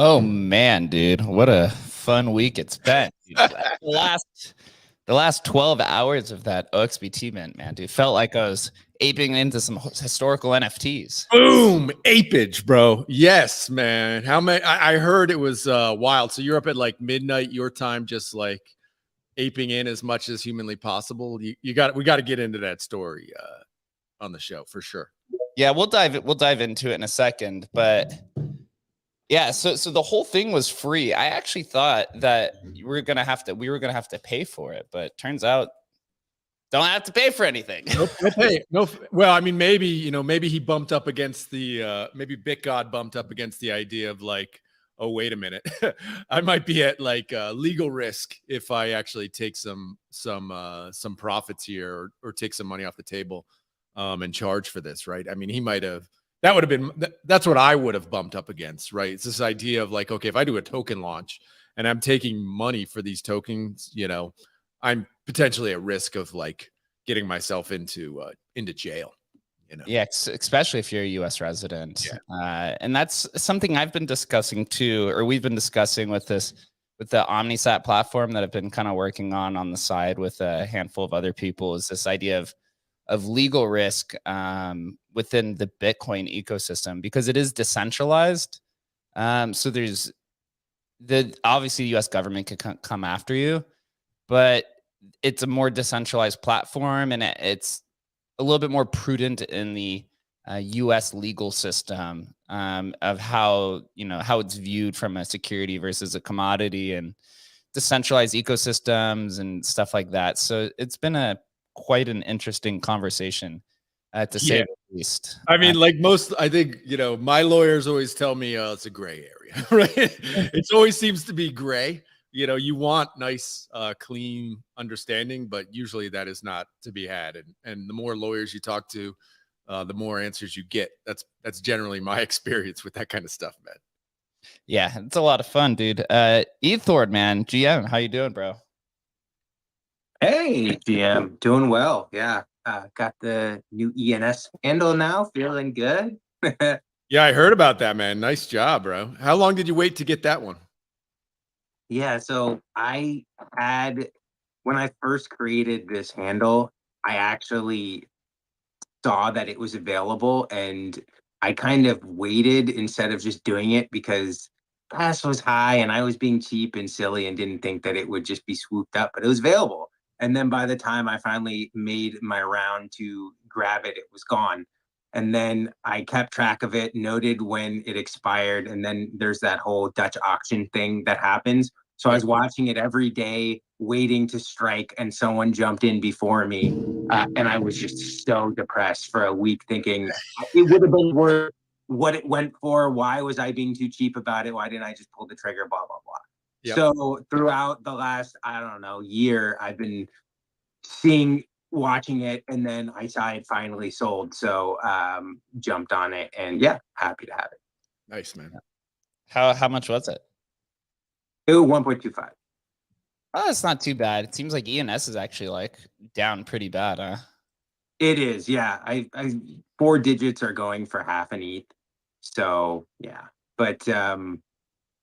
Oh man, dude, what a fun week it's been. Dude. The last 12 hours of that OXBT mint, man, dude, felt like I was aping into some historical NFTs. Boom, apage, bro. Yes, man. How many? I heard it was wild. So you're up at like midnight your time, just like aping in as much as humanly possible. We got to get into that story on the show for sure. Yeah, we'll dive into it in a second, but yeah, so the whole thing was free. I actually thought that we were gonna have to pay for it, but turns out don't have to pay for anything. Nope, no pay. No. Well, I mean, maybe he bumped up against the maybe BitGod bumped up against the idea of like, oh, wait a minute, I might be at like legal risk if I actually take some profits here or take some money off the table and charge for this, right? I mean, he might have. That would have been. That's what I would have bumped up against, right? It's this idea of like, okay, if I do a token launch and I'm taking money for these tokens, I'm potentially at risk of like getting myself into jail. Yeah, especially if you're a U.S. resident, and that's something I've been discussing too, or we've been discussing with the OmniSat platform that I've been kind of working on the side with a handful of other people. Is this idea of legal risk within the Bitcoin ecosystem because it is decentralized. So there's obviously the U.S. government could come after you, but it's a more decentralized platform and it's a little bit more prudent in the U.S. legal system of how it's viewed from a security versus a commodity and decentralized ecosystems and stuff like that. So it's been quite an interesting conversation to say the least. I mean, like I think, my lawyers always tell me it's a gray area, right? It always seems to be gray. You want nice, clean understanding, but usually that is not to be had. And the more lawyers you talk to, the more answers you get. That's generally my experience with that kind of stuff, man. Yeah, it's a lot of fun, dude. Ethord, man, GM, how you doing, bro? Hey, GM, doing well. Yeah, got the new ENS handle now, feeling good. Yeah, I heard about that, man. Nice job, bro. How long did you wait to get that one? Yeah, so when I first created this handle, I actually saw that it was available and I kind of waited instead of just doing it because gas was high and I was being cheap and silly and didn't think that it would just be swooped up, but it was available. And then by the time I finally made my round to grab it, it was gone. And then I kept track of it, noted when it expired. And then there's that whole Dutch auction thing that happens. So I was watching it every day, waiting to strike, and someone jumped in before me. And I was just so depressed for a week, thinking it would have been worth what it went for. Why was I being too cheap about it? Why didn't I just pull the trigger? Blah, blah, blah. Yep. So throughout the last, I don't know, year, I've been watching it, and then I saw it finally sold. So jumped on it, and yeah, happy to have it. Nice, man. How much was it? It was 1.25. Oh, it's not too bad. It seems like ENS is actually like down pretty bad, huh? It is, yeah. I 4 digits are going for half an ETH. So yeah. But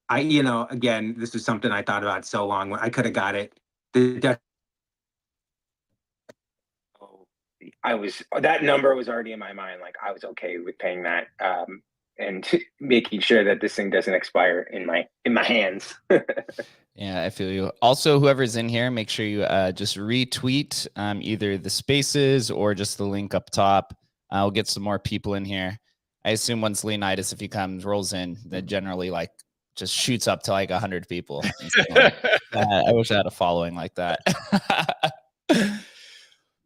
again, this was something I thought about so long. I could have got it. That number was already in my mind. Like I was okay with paying that. And making sure that this thing doesn't expire in my hands. Yeah, I feel you. Also, whoever's in here, make sure you just retweet either the spaces or just the link up top. We'll get some more people in here. I assume once Leonidas, if he rolls in, that generally like just shoots up to like 100 people. I wish I had a following like that.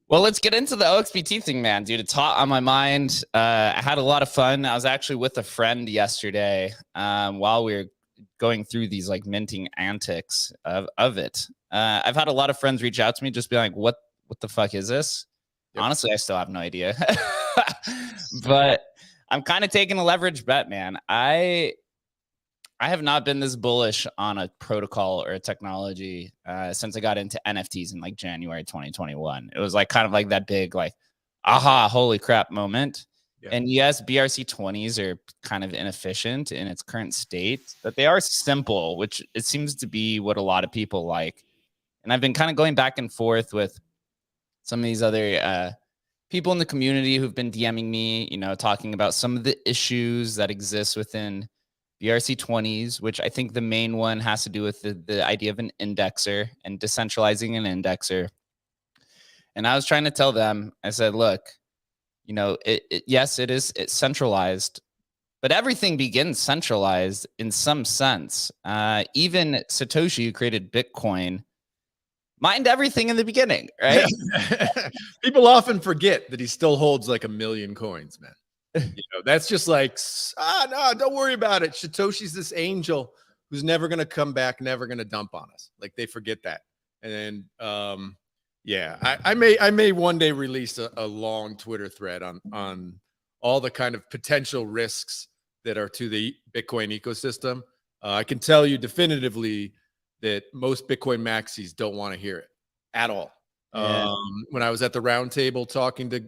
Well, let's get into the OXBT thing, man, dude. It's hot on my mind. I had a lot of fun. I was actually with a friend yesterday while we were going through these like minting antics of it. I've had a lot of friends reach out to me, just be like, what the fuck is this? Yep. Honestly, I still have no idea. But I'm kind of taking a leverage bet, man. I have not been this bullish on a protocol or a technology since I got into NFTs in like January 2021. It was like kind of like that big like, aha, holy crap moment. Yeah. And yes, BRC20s are kind of inefficient in its current state, but they are simple, which it seems to be what a lot of people like. And I've been kind of going back and forth with some of these other people in the community who've been DMing me, talking about some of the issues that exist within BRC20s, which I think the main one has to do with the idea of an indexer and decentralizing an indexer. And I was trying to tell them, I said, look, yes, it's centralized, but everything begins centralized in some sense. Even Satoshi, who created Bitcoin, mined everything in the beginning, right? People often forget that he still holds like 1 million coins, man. That's just like, no, don't worry about it. Satoshi's this angel who's never going to come back, never going to dump on us. Like, they forget that. And yeah, I may one day release a long Twitter thread on all the kind of potential risks that are to the Bitcoin ecosystem. I can tell you definitively that most Bitcoin maxis don't want to hear it at all. Yeah. When I was at the round table talking to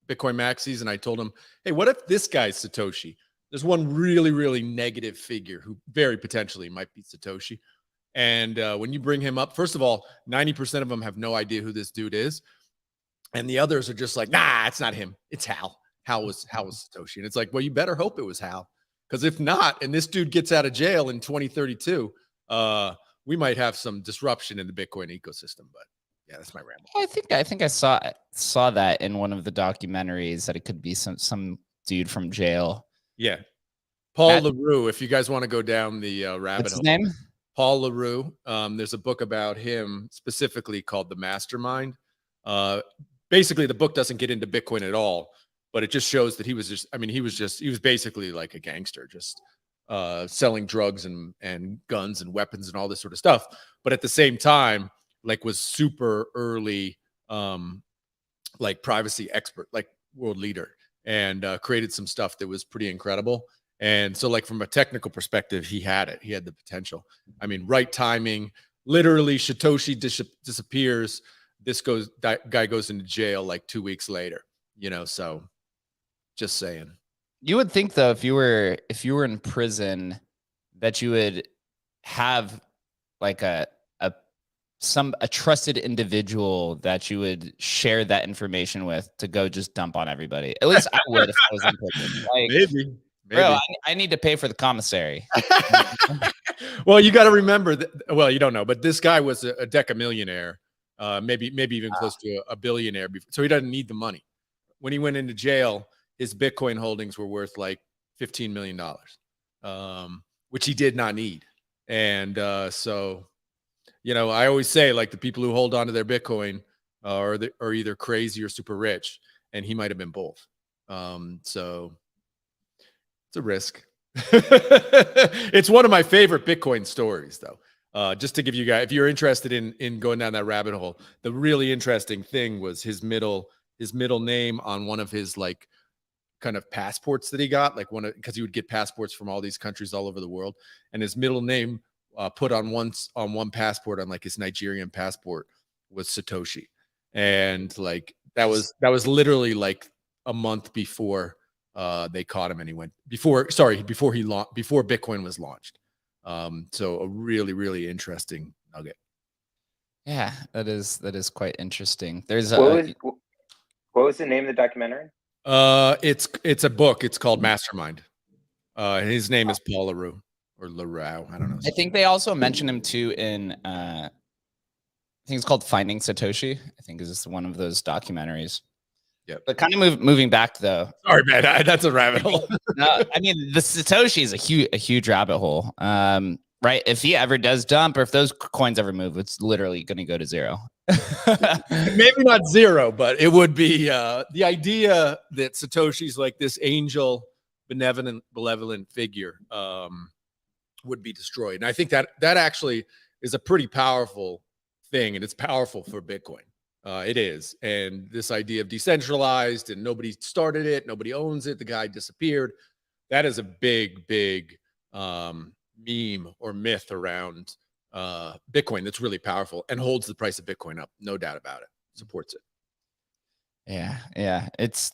Bitcoin maxis, and I told them, hey, what if this guy's Satoshi? There's one really, really negative figure who very potentially might be Satoshi. And when you bring him up, first of all, 90% of them have no idea who this dude is. And the others are just like, nah, it's not him. It's Hal. Hal was Satoshi. And it's like, well, you better hope it was Hal. Because if not, and this dude gets out of jail in 2032, we might have some disruption in the Bitcoin ecosystem. But yeah, that's my ramble. I think I saw that in one of the documentaries that it could be some dude from jail. Yeah. Paul LaRue, if you guys want to go down the rabbit What's hole. his name? Paul LaRue. There's a book about him specifically called The Mastermind. Basically, the book doesn't get into Bitcoin at all, but it just shows that he was basically like a gangster, just selling drugs and guns and weapons and all this sort of stuff. But at the same time, like, was super early, like privacy expert, like world leader, and created some stuff that was pretty incredible. And so, like, from a technical perspective, he had it. He had the potential. I mean, right timing. Literally, Satoshi disappears. That guy goes into jail like 2 weeks later. So just saying. You would think, though, if you were in prison, that you would have like a trusted individual that you would share that information with to go just dump on everybody. At least I would if I was in prison. Like, Maybe. Bro, I need to pay for the commissary. Well, you got to remember that. Well, you don't know, but this guy was a decamillionaire, maybe even close to a billionaire. So he doesn't need the money. When he went into jail, his Bitcoin holdings were worth like $15 million, which he did not need. And so, I always say, like, the people who hold on to their Bitcoin are either crazy or super rich, and he might have been both. So it's a risk. It's one of my favorite Bitcoin stories, though. Just to give you guys, if you're interested in going down that rabbit hole, the really interesting thing was his middle name on one of his, like, kind of passports that he got, like, because he would get passports from all these countries all over the world, and his middle name put on one passport, on like his Nigerian passport, was Satoshi. And like that was literally like a month before they caught him, and he went before Bitcoin was launched. So a really, really interesting nugget. Yeah, that is quite interesting. There's what was the name of the documentary? It's a book. It's called Mastermind. His name is Paul LaRue or LaRue. I don't know. I think they also mentioned him too in I think it's called Finding Satoshi. I think is one of those documentaries. Yeah. But kind of moving back though. Sorry, man. That's a rabbit hole. No, I mean, the Satoshi is a huge rabbit hole. Right? If he ever does dump, or if those coins ever move, it's literally going to go to zero. Maybe not zero, but it would be the idea that Satoshi's like this angel, benevolent figure would be destroyed. And I think that actually is a pretty powerful thing, and it's powerful for Bitcoin. It is. And this idea of decentralized, and nobody started it, nobody owns it, the guy disappeared. That is a big meme or myth around Bitcoin that's really powerful and holds the price of Bitcoin up. No doubt about it. Supports it. Yeah. It's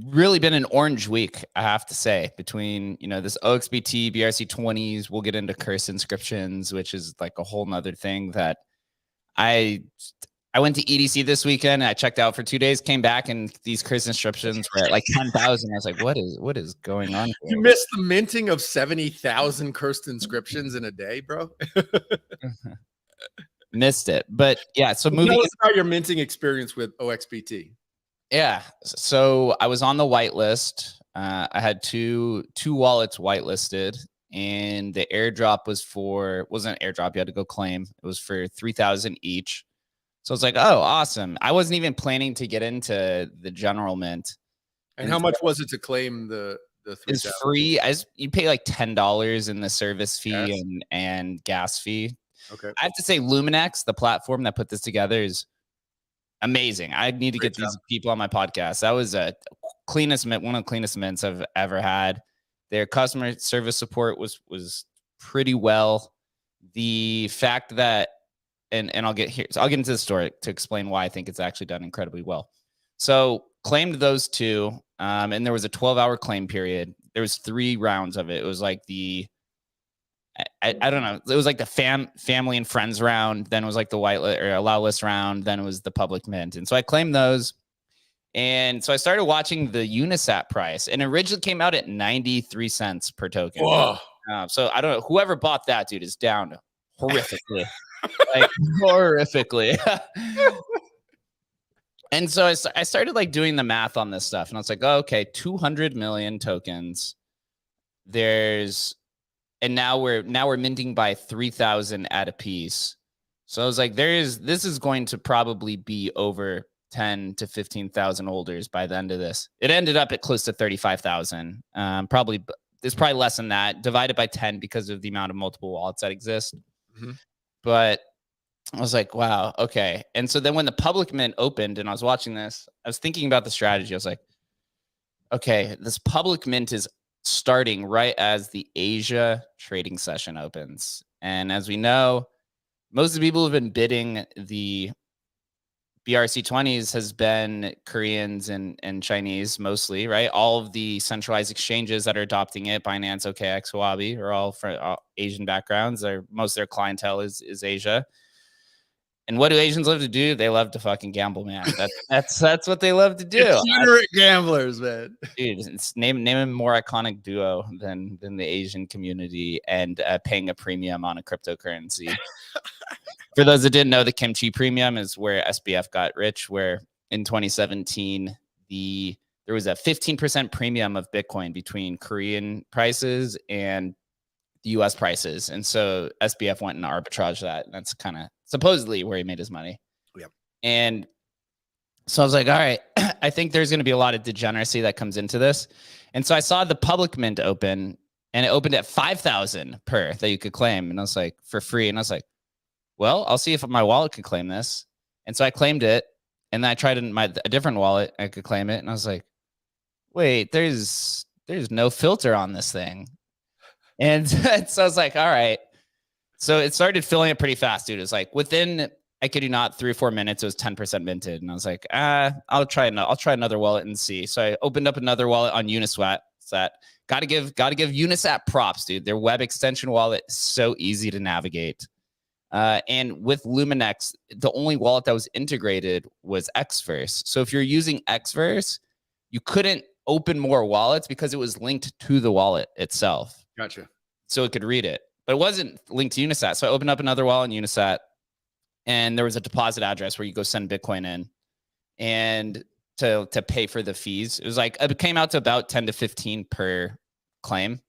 really been an orange week, I have to say, between, this OXBT, BRC20s. We'll get into curse inscriptions, which is like a whole nother thing that I went to EDC this weekend. I checked out for 2 days, came back, and these curse inscriptions were at like 10,000. I was like, what is going on here? You missed the minting of 70,000 cursed inscriptions in a day, bro. Missed it. But yeah, so Tell moving us about your minting experience with OXBT. Yeah. So I was on the whitelist. I had two wallets whitelisted, and the airdrop wasn't an airdrop. You had to go claim. It was for 3,000 each. So I was like, oh, awesome. I wasn't even planning to get into the general mint. And how much was it to claim the 3,000? It's free. You pay like $10 in the service fee and gas fee. Okay. I have to say, Luminex, the platform that put this together, is amazing. I need to get these people on my podcast. That was one of the cleanest mints I've ever had. Their customer service support was pretty well. The fact that, and I'll get here, so I'll get into the story to explain why I think it's actually done incredibly well. So claimed those two, and there was a 12-hour claim period. There was 3 rounds of it. It was like I don't know. It was like the family and friends round. Then it was like the allow list round. Then it was the public mint. And so I claimed those. And so I started watching the Unisat price, and it originally came out at 93 cents per token. Whoa. So I don't know. Whoever bought that, dude, is down horrifically. Like horrifically. And so I started like doing the math on this stuff. And I was like, oh, okay, 200 million tokens. And now we're minting by 3,000 at a piece. So I was like, this is going to probably be over 10 to 15,000 holders by the end of this. It ended up at close to 35,000. There's probably less than that, divided by 10 because of the amount of multiple wallets that exist. Mm-hmm. But I was like, wow, okay. And so then when the public mint opened and I was watching this, I was thinking about the strategy. I was like, okay, this public mint is starting right as the Asia trading session opens. And as we know, most of the people who've been bidding the BRC20s has been Koreans and Chinese mostly, right? All of the centralized exchanges that are adopting it, Binance, OKX, Huobi, are all from Asian backgrounds. Most of their clientele is Asia. And what do Asians love to do? They love to fucking gamble, man. That's what they love to do. Degenerate gamblers, man. Dude, name a more iconic duo than the Asian community and paying a premium on a cryptocurrency. For those that didn't know, the kimchi premium is where SBF got rich, where in 2017, there was a 15% premium of Bitcoin between Korean prices and the US prices. And so SBF went and arbitraged that. And that's kind of supposedly where he made his money. Yep. And so I was like, all right, I think there's going to be a lot of degeneracy that comes into this. And so I saw the public mint open, and it opened at 5,000 per that you could claim. And I was like, for free. And I was like, well, I'll see if my wallet can claim this. And so I claimed it. And then I tried a different wallet. I could claim it. And I was like, wait, there's no filter on this thing. And so I was like, all right. So it started filling up pretty fast, dude. It was like within, I kid you not, 3 or 4 minutes, it was 10% minted. And I was like, I'll try another wallet and see. So I opened up another wallet on Unisat. Gotta give Unisat props, dude. Their web extension wallet is so easy to navigate. And with Luminex, the only wallet that was integrated was Xverse. So if you're using Xverse, you couldn't open more wallets because it was linked to the wallet itself. Gotcha. So it could read it, but it wasn't linked to Unisat. So I opened up another wallet in Unisat, and there was a deposit address where you go send Bitcoin in, and to pay for the fees. It was like, it came out to about 10 to 15 per claim.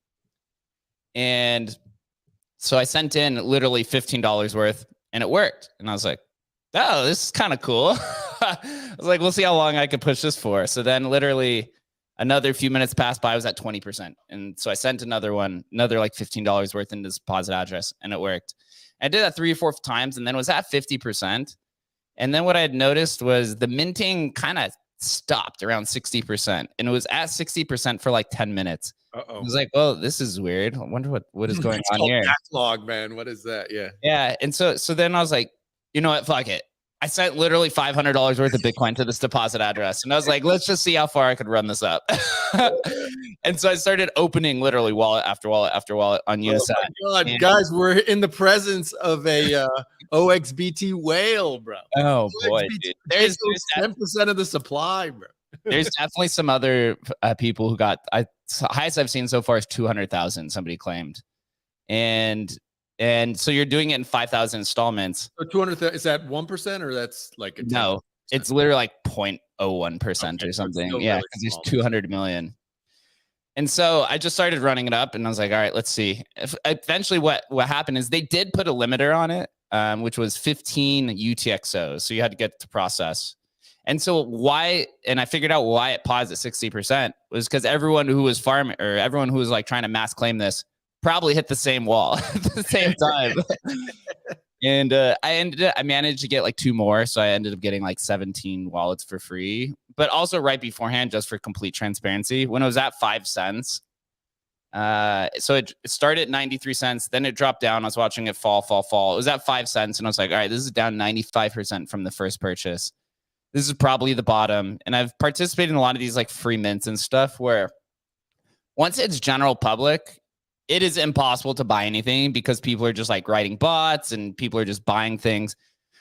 And so I sent in literally $15 worth, and it worked. And I was like, oh, this is kind of cool. I was like, we'll see how long I can push this for. So then literally another few minutes passed by, I was at 20%. And so I sent another like $15 worth in this deposit address, and it worked. I did that 3 or 4 times, and then it was at 50%. And then what I had noticed was the minting kind of stopped around 60%. And it was at 60% for like 10 minutes. Uh-oh. I was like, well, this is weird. I wonder what is going on here. Backlog, man. What is that? Yeah. Yeah. And so then I was like, you know what? Fuck it. I sent literally $500 worth of Bitcoin to this deposit address. And I was like, let's just see how far I could run this up. And so I started opening literally wallet after wallet after wallet on Unisat. Oh my God, guys, we're in the presence of a OXBT whale, bro. Oh boy, dude. There's 10% of the supply, bro. There's definitely some other people who got, highest I've seen so far is 200,000, somebody claimed. And so you're doing it in 5,000 installments. So 200, is that 1% or that's like a 10%? No, it's literally like 0.01% or something. Yeah, because there's 200 million. And so I just started running it up and I was like, all right, let's see. Eventually what happened is they did put a limiter on it, which was 15 UTXOs. So you had to get to process. And so and I figured out why it paused at 60% was because everyone who was farming or everyone who was like trying to mass claim this probably hit the same wall at the same time. And I managed to get like 2 more. So I ended up getting like 17 wallets for free, but also right beforehand, just for complete transparency, when it was at 5 cents. So it started at 93 cents, then it dropped down. I was watching it fall. It was at 5 cents. And I was like, all right, this is down 95% from the first purchase. This is probably the bottom. And I've participated in a lot of these like free mints and stuff where once it's general public, it is impossible to buy anything because people are just like writing bots and people are just buying things.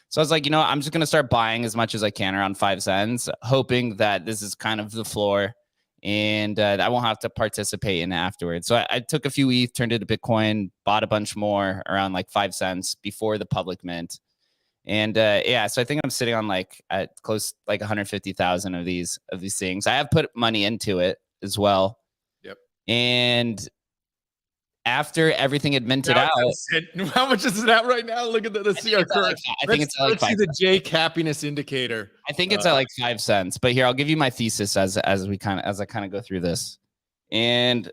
So I was like, you know, I'm just going to start buying as much as I can around 5 cents, hoping that this is kind of the floor and I won't have to participate in it afterwards. So I took a few ETH, turned it to Bitcoin, bought a bunch more around like 5 cents before the public mint. And yeah, so I think I'm sitting on like at close like 150,000 of these things. I have put money into it as well. Yep. And after everything had minted now, out, how much is it at right now? Look at the see our current. I think it's at like 5 see the Jake happiness indicator. I think it's at like 5 cents. But here, I'll give you my thesis as I kind of go through this. And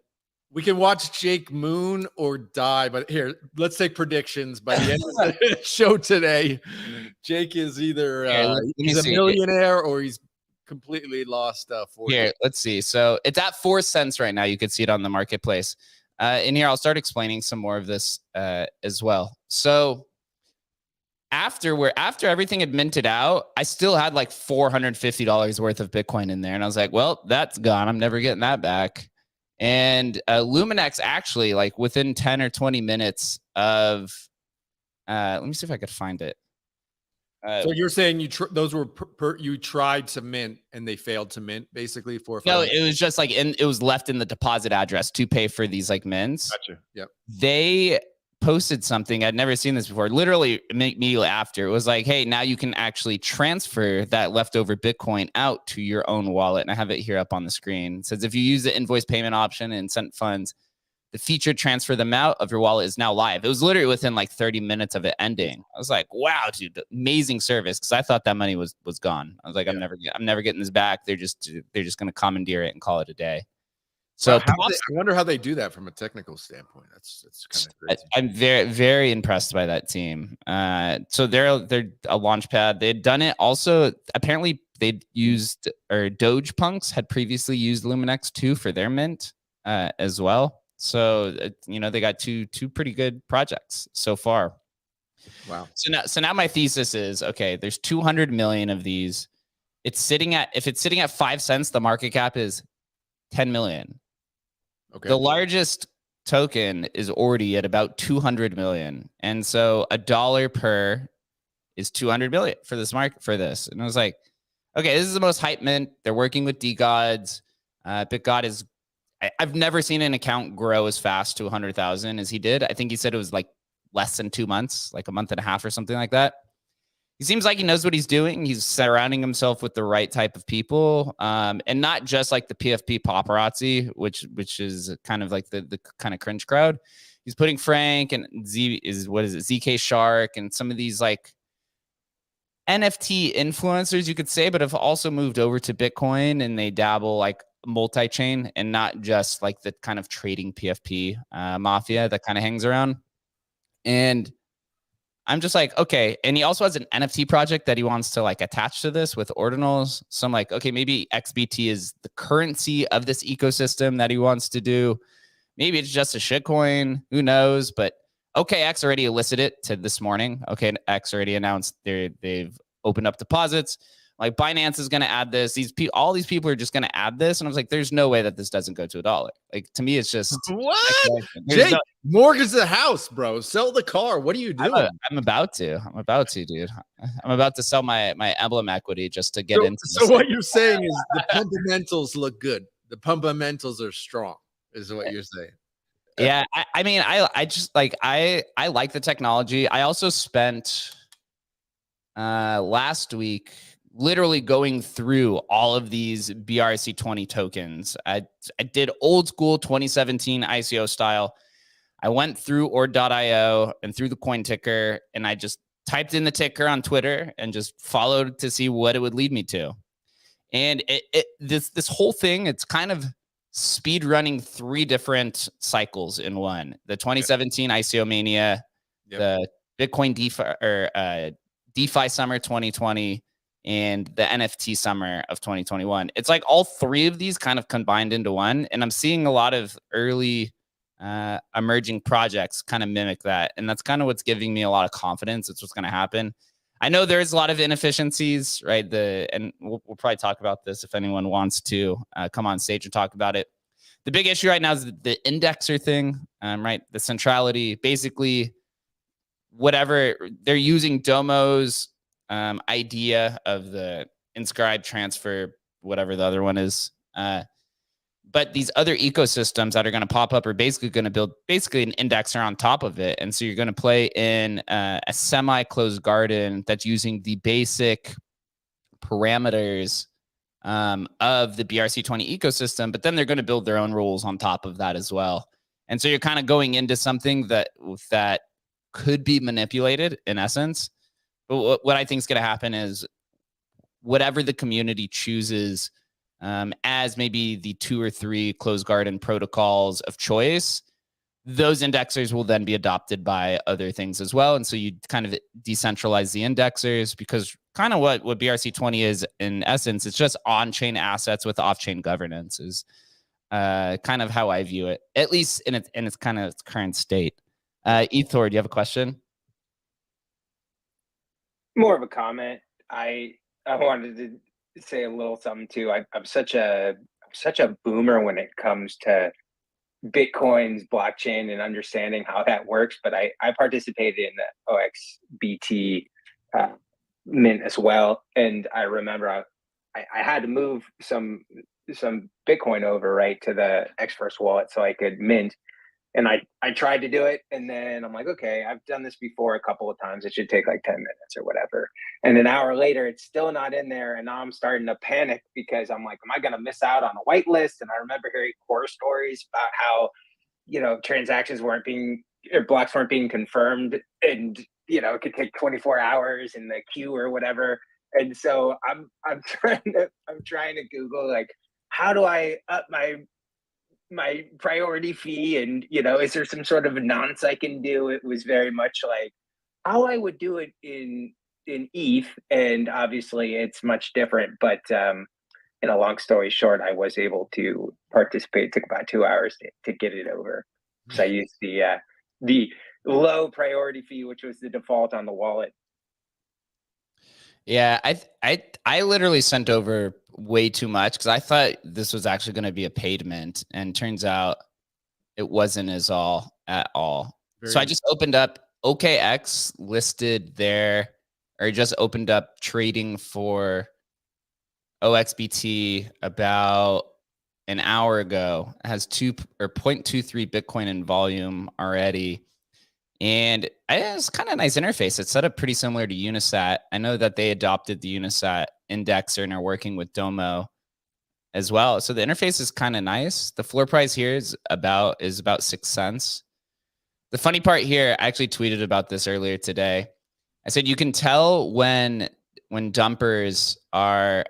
we can watch Jake moon or die, but here, let's take predictions. By the end of the show today, Jake is either he's a millionaire or he's completely lost here, let's see. So it's at 4 cents right now. You can see it on the marketplace. In here, I'll start explaining some more of this as well. So after everything had minted out, I still had like $450 worth of Bitcoin in there. And I was like, well, that's gone. I'm never getting that back. And Luminex actually, like within 10 or 20 minutes of, let me see if I could find it. So you're saying those were you tried to mint and they failed to mint basically for no, it was just like it was left in the deposit address to pay for these like mints. Gotcha. Yep. They posted something. I'd never seen this before. Literally immediately after, it was like, hey, now you can actually transfer that leftover Bitcoin out to your own wallet. And I have it here up on the screen. It says if you use the invoice payment option and sent funds, the feature transfer them out of your wallet is now live. It was literally within like 30 minutes of it ending. I was like, wow, dude, amazing service. Cause I thought that money was gone. I was like, yeah. I'm never getting this back. They're just going to commandeer it and call it a day. So I wonder how they do that from a technical standpoint. That's kind of crazy. I'm very, very impressed by that team. So they're a launch pad. They had done it also. Apparently they'd used, or Doge Punks had previously used Luminex too for their mint as well. So, you know, they got two pretty good projects so far. Wow. So now my thesis is, okay, there's 200 million of these. If it's sitting at 5 cents, the market cap is 10 million. Okay. The largest token is already at about 200 million. And so $1 per is 200 million for this market for this. And I was like, okay, this is the most hype mint. They're working with DGods. BitGod is, I've never seen an account grow as fast to 100,000 as he did. I think he said it was like less than 2 months, like a month and a half or something like that. He seems like he knows what he's doing. He's surrounding himself with the right type of people, and not just like the PFP paparazzi, which is kind of like the kind of cringe crowd. He's putting Frank and ZK Shark and some of these like NFT influencers, you could say, but have also moved over to Bitcoin and they dabble like multi-chain and not just like the kind of trading PFP mafia that kind of hangs around. And I'm just like, okay. And he also has an NFT project that he wants to like attach to this with Ordinals. So I'm like, okay, maybe XBT is the currency of this ecosystem that he wants to do. Maybe it's just a shitcoin. Who knows? But OKX already elicited it to this morning. OKX already announced they've open up deposits. Like Binance is going to add this. All these people are just going to add this. And I was like, there's no way that this doesn't go to $1. Like, to me, it's just what? Jake, mortgage the house, bro. Sell the car. What are you doing? I'm about to, dude. I'm about to sell my Emblem equity just to get into this. So what you're saying is the fundamentals look good. The fundamentals are strong, is what you're saying. Yeah. I mean, I just like, I like the technology. I also spent last week literally going through all of these BRC20 tokens. I did old school 2017 ICO style. I went through ord.io and through the coin ticker, and I just typed in the ticker on Twitter and just followed to see what it would lead me to. And this whole thing, it's kind of speed running 3 different cycles in one. The 2017 ICO mania, the Bitcoin DeFi summer 2020, and the NFT summer of 2021. It's like all 3 of these kind of combined into one. And I'm seeing a lot of early emerging projects kind of mimic that. And that's kind of what's giving me a lot of confidence. It's what's going to happen. I know there's a lot of inefficiencies, right? And we'll probably talk about this if anyone wants to come on stage and talk about it. The big issue right now is the indexer thing, right? The centrality, basically whatever they're using Domo's idea of the inscribe, transfer, whatever the other one is. But these other ecosystems that are going to pop up are basically going to build an indexer on top of it. And so you're going to play in a semi-closed garden that's using the basic parameters of the BRC20 ecosystem, but then they're going to build their own rules on top of that as well. And so you're kind of going into something that could be manipulated in essence. But what I think is going to happen is whatever the community chooses as maybe the 2 or 3 closed garden protocols of choice, those indexers will then be adopted by other things as well. And so you kind of decentralize the indexers, because kind of what BRC20 is in essence, it's just on-chain assets with off-chain governance is kind of how I view it, at least in its kind of its current state. Ethor, do you have a question? More of a comment. I wanted to say a little something too. I'm such a boomer when it comes to Bitcoin's blockchain and understanding how that works. But I participated in the OXBT mint as well, and I remember I had to move some Bitcoin over right to the X1st wallet so I could mint. And I tried to do it, and then I'm like, okay, I've done this before a couple of times. It should take like 10 minutes or whatever. And an hour later, it's still not in there. And now I'm starting to panic because I'm like, am I going to miss out on a whitelist? And I remember hearing horror stories about how, transactions blocks weren't being confirmed, and, it could take 24 hours in the queue or whatever. And so I'm trying to Google, like, how do I up my priority fee, and is there some sort of a nonce I can do? It was very much like how I would do it in ETH, and obviously it's much different, but in a long story short, I was able to participate. It took about 2 hours to get it over, so I used the low priority fee, which was the default on the wallet. Yeah, I literally sent over way too much because I thought this was actually going to be a paid mint, and turns out it wasn't at all. So I just opened up OKX listed there, or just opened up trading for OXBT about an hour ago. It has 0.23 Bitcoin in volume already. And it's kind of a nice interface. It's set up pretty similar to Unisat. I know that they adopted the Unisat indexer and are working with Domo as well. So the interface is kind of nice. The floor price here is about 6 cents. The funny part here, I actually tweeted about this earlier today. I said you can tell when dumpers are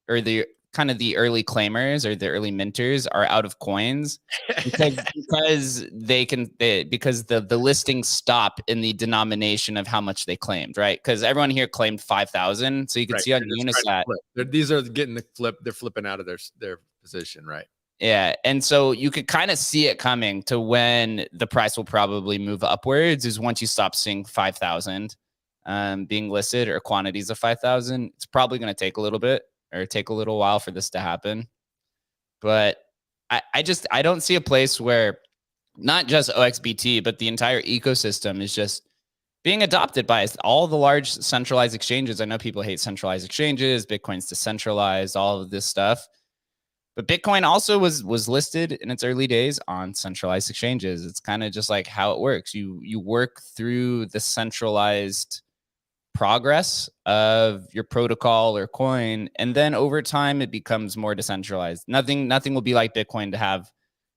or the kind of the early claimers or the early minters are out of coins because the listings stop in the denomination of how much they claimed, right? Because everyone here claimed 5,000, so you can see on Unisat these are getting the flip. They're flipping out of their position, right? Yeah, and so you could kind of see it coming to when the price will probably move upwards is once you stop seeing 5,000. being listed or quantities of 5,000. It's probably going to take a little bit or take a little while for this to happen. But I don't see a place where not just OXBT, but the entire ecosystem is just being adopted by all the large centralized exchanges. I know people hate centralized exchanges, Bitcoin's decentralized, all of this stuff. But Bitcoin also was listed in its early days on centralized exchanges. It's kind of just like how it works. You work through the centralized progress of your protocol or coin, and then over time it becomes more decentralized. Nothing will be like Bitcoin to have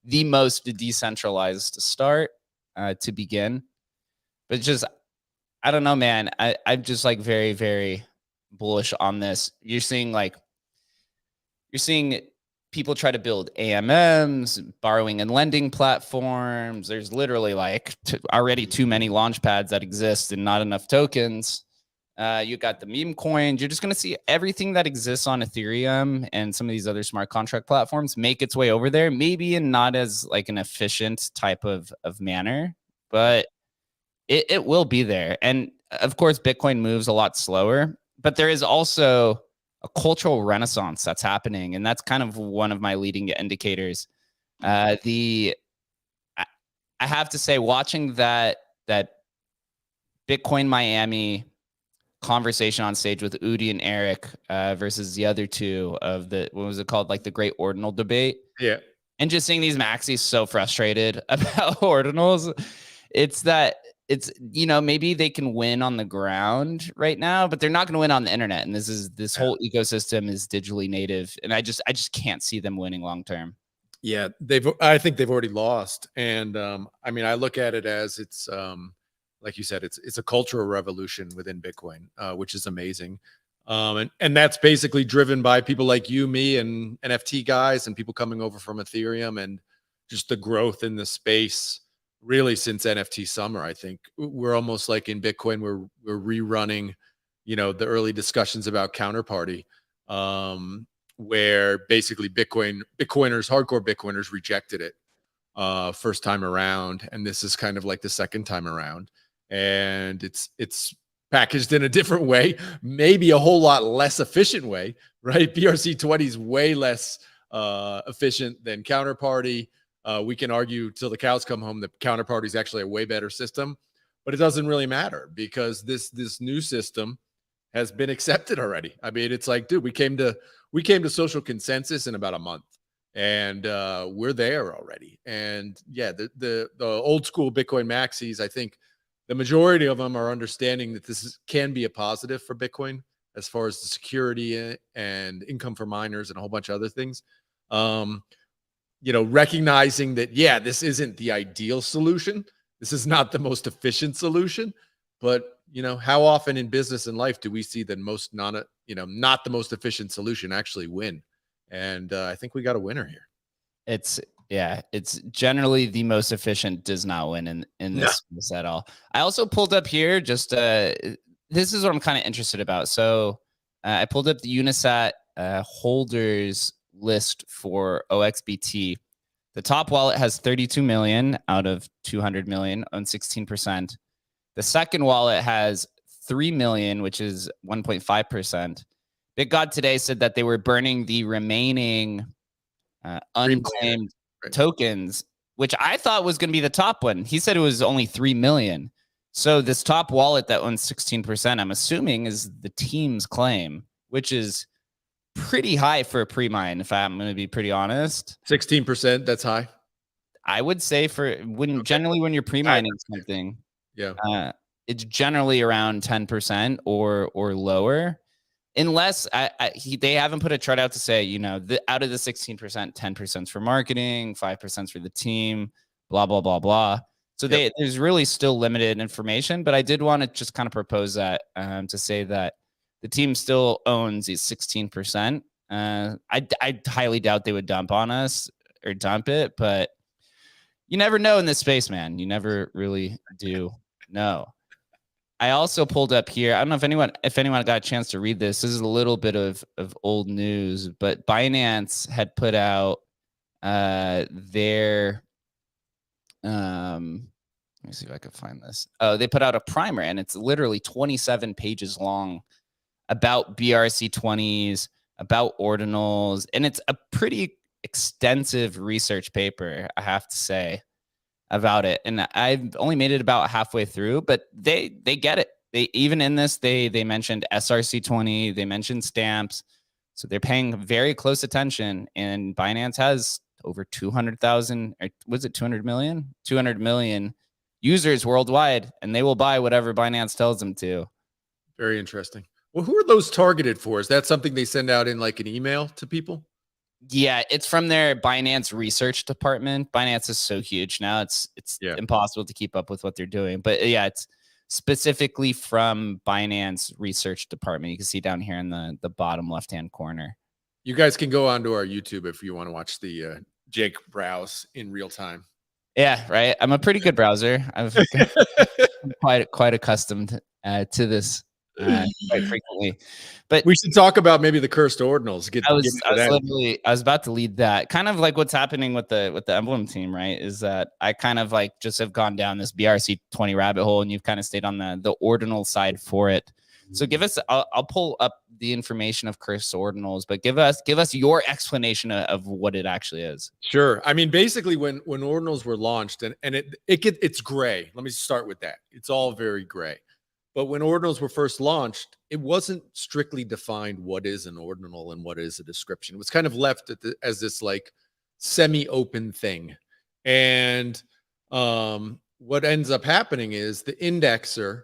the most decentralized start to begin. But just, I don't know, man. I'm just like very, very bullish on this. You're seeing people try to build AMMs, borrowing and lending platforms. There's literally like already too many launch pads that exist and not enough tokens. You got the meme coins. You're just going to see everything that exists on Ethereum and some of these other smart contract platforms make its way over there, maybe in not as like an efficient type of manner, but it will be there. And of course, Bitcoin moves a lot slower, but there is also a cultural renaissance that's happening. And that's kind of one of my leading indicators. I have to say, watching that Bitcoin Miami conversation on stage with Udi and Eric versus the other two of the, what was it called? Like the Great Ordinal Debate. Yeah. And just seeing these maxis so frustrated about Ordinals, it's maybe they can win on the ground right now, but they're not going to win on the internet. And this whole ecosystem is digitally native. And I just can't see them winning long term. Yeah, I think they've already lost. And I mean, I look at it as it's like you said, it's a cultural revolution within Bitcoin, which is amazing. And that's basically driven by people like you, me, and NFT guys, and people coming over from Ethereum, and just the growth in the space really since NFT summer. I think we're almost like in Bitcoin, we're rerunning, the early discussions about counterparty, where basically hardcore Bitcoiners rejected it first time around, and this is kind of like the second time around. And it's packaged in a different way, maybe a whole lot less efficient way, right? BRC20 is way less efficient than Counterparty. We can argue till the cows come home that Counterparty is actually a way better system, but it doesn't really matter because this new system has been accepted already. I mean, it's like, dude, we came to social consensus in about a month, and we're there already. And yeah, the old school Bitcoin maxis, I think the majority of them are understanding that this can be a positive for Bitcoin as far as the security and income for miners and a whole bunch of other things. Recognizing that, yeah, this isn't the ideal solution. This is not the most efficient solution, but how often in business and life do we see the not the most efficient solution actually win? And I think we got a winner here. It's generally the most efficient does not win in this space at all. I also pulled up here just this is what I'm kind of interested about. So I pulled up the Unisat holders list for OXBT. The top wallet has 32 million out of 200 million, owns 16%. The second wallet has 3 million, which is 1.5%. BitGod today said that they were burning the remaining unclaimed tokens, which I thought was going to be the top one. He said it was only 3 million. So this top wallet that owns 16%, I'm assuming is the team's claim, which is pretty high for a pre-mine, if I'm going to be pretty honest. 16%, that's high. I would say generally when you're pre-mining something, it's generally around 10% or lower. Unless they haven't put a chart out to say, out of the 16%, 10% for marketing, 5% for the team, blah, blah, blah, blah. So there's really still limited information, but I did want to just kind of propose that to say that the team still owns these 16%. I highly doubt they would dump on us or dump it, but you never know in this space, man. You never really do know. I also pulled up here. I don't know if anyone got a chance to read this. This is a little bit of old news, but Binance had put out their Let me see if I can find this. Oh, they put out a primer, and it's literally 27 pages long about BRC20s, about ordinals, and it's a pretty extensive research paper, I have to say, about it. And I've only made it about halfway through, but they get it. They even in this, they mentioned SRC20, they mentioned stamps. So they're paying very close attention, and Binance has over 200,000, or was it 200 million? 200 million users worldwide, and they will buy whatever Binance tells them to. Very interesting. Well, who are those targeted for? Is that something they send out in like an email to people? Yeah, it's from their Binance research department. Binance is so huge now; it's impossible to keep up with what they're doing. But yeah, it's specifically from Binance research department. You can see down here in the bottom left-hand corner. You guys can go onto our YouTube if you want to watch the Jake browse in real time. Yeah, right. I'm a pretty good browser. I'm quite accustomed to this quite frequently. But we should talk about maybe the cursed ordinals. I was about to lead that. Kind of like what's happening with the Emblem team, right? Is that I kind of like just have gone down this BRC20 rabbit hole, and you've kind of stayed on the ordinal side for it. So give us, I'll pull up the information of cursed ordinals, but give us your explanation of what it actually is. Sure. I mean, basically when ordinals were launched, and it's gray. Let me start with that. It's all very gray. But when ordinals were first launched, it wasn't strictly defined what is an ordinal and what is a description. It was kind of left as this like semi-open thing. And what ends up happening is the indexer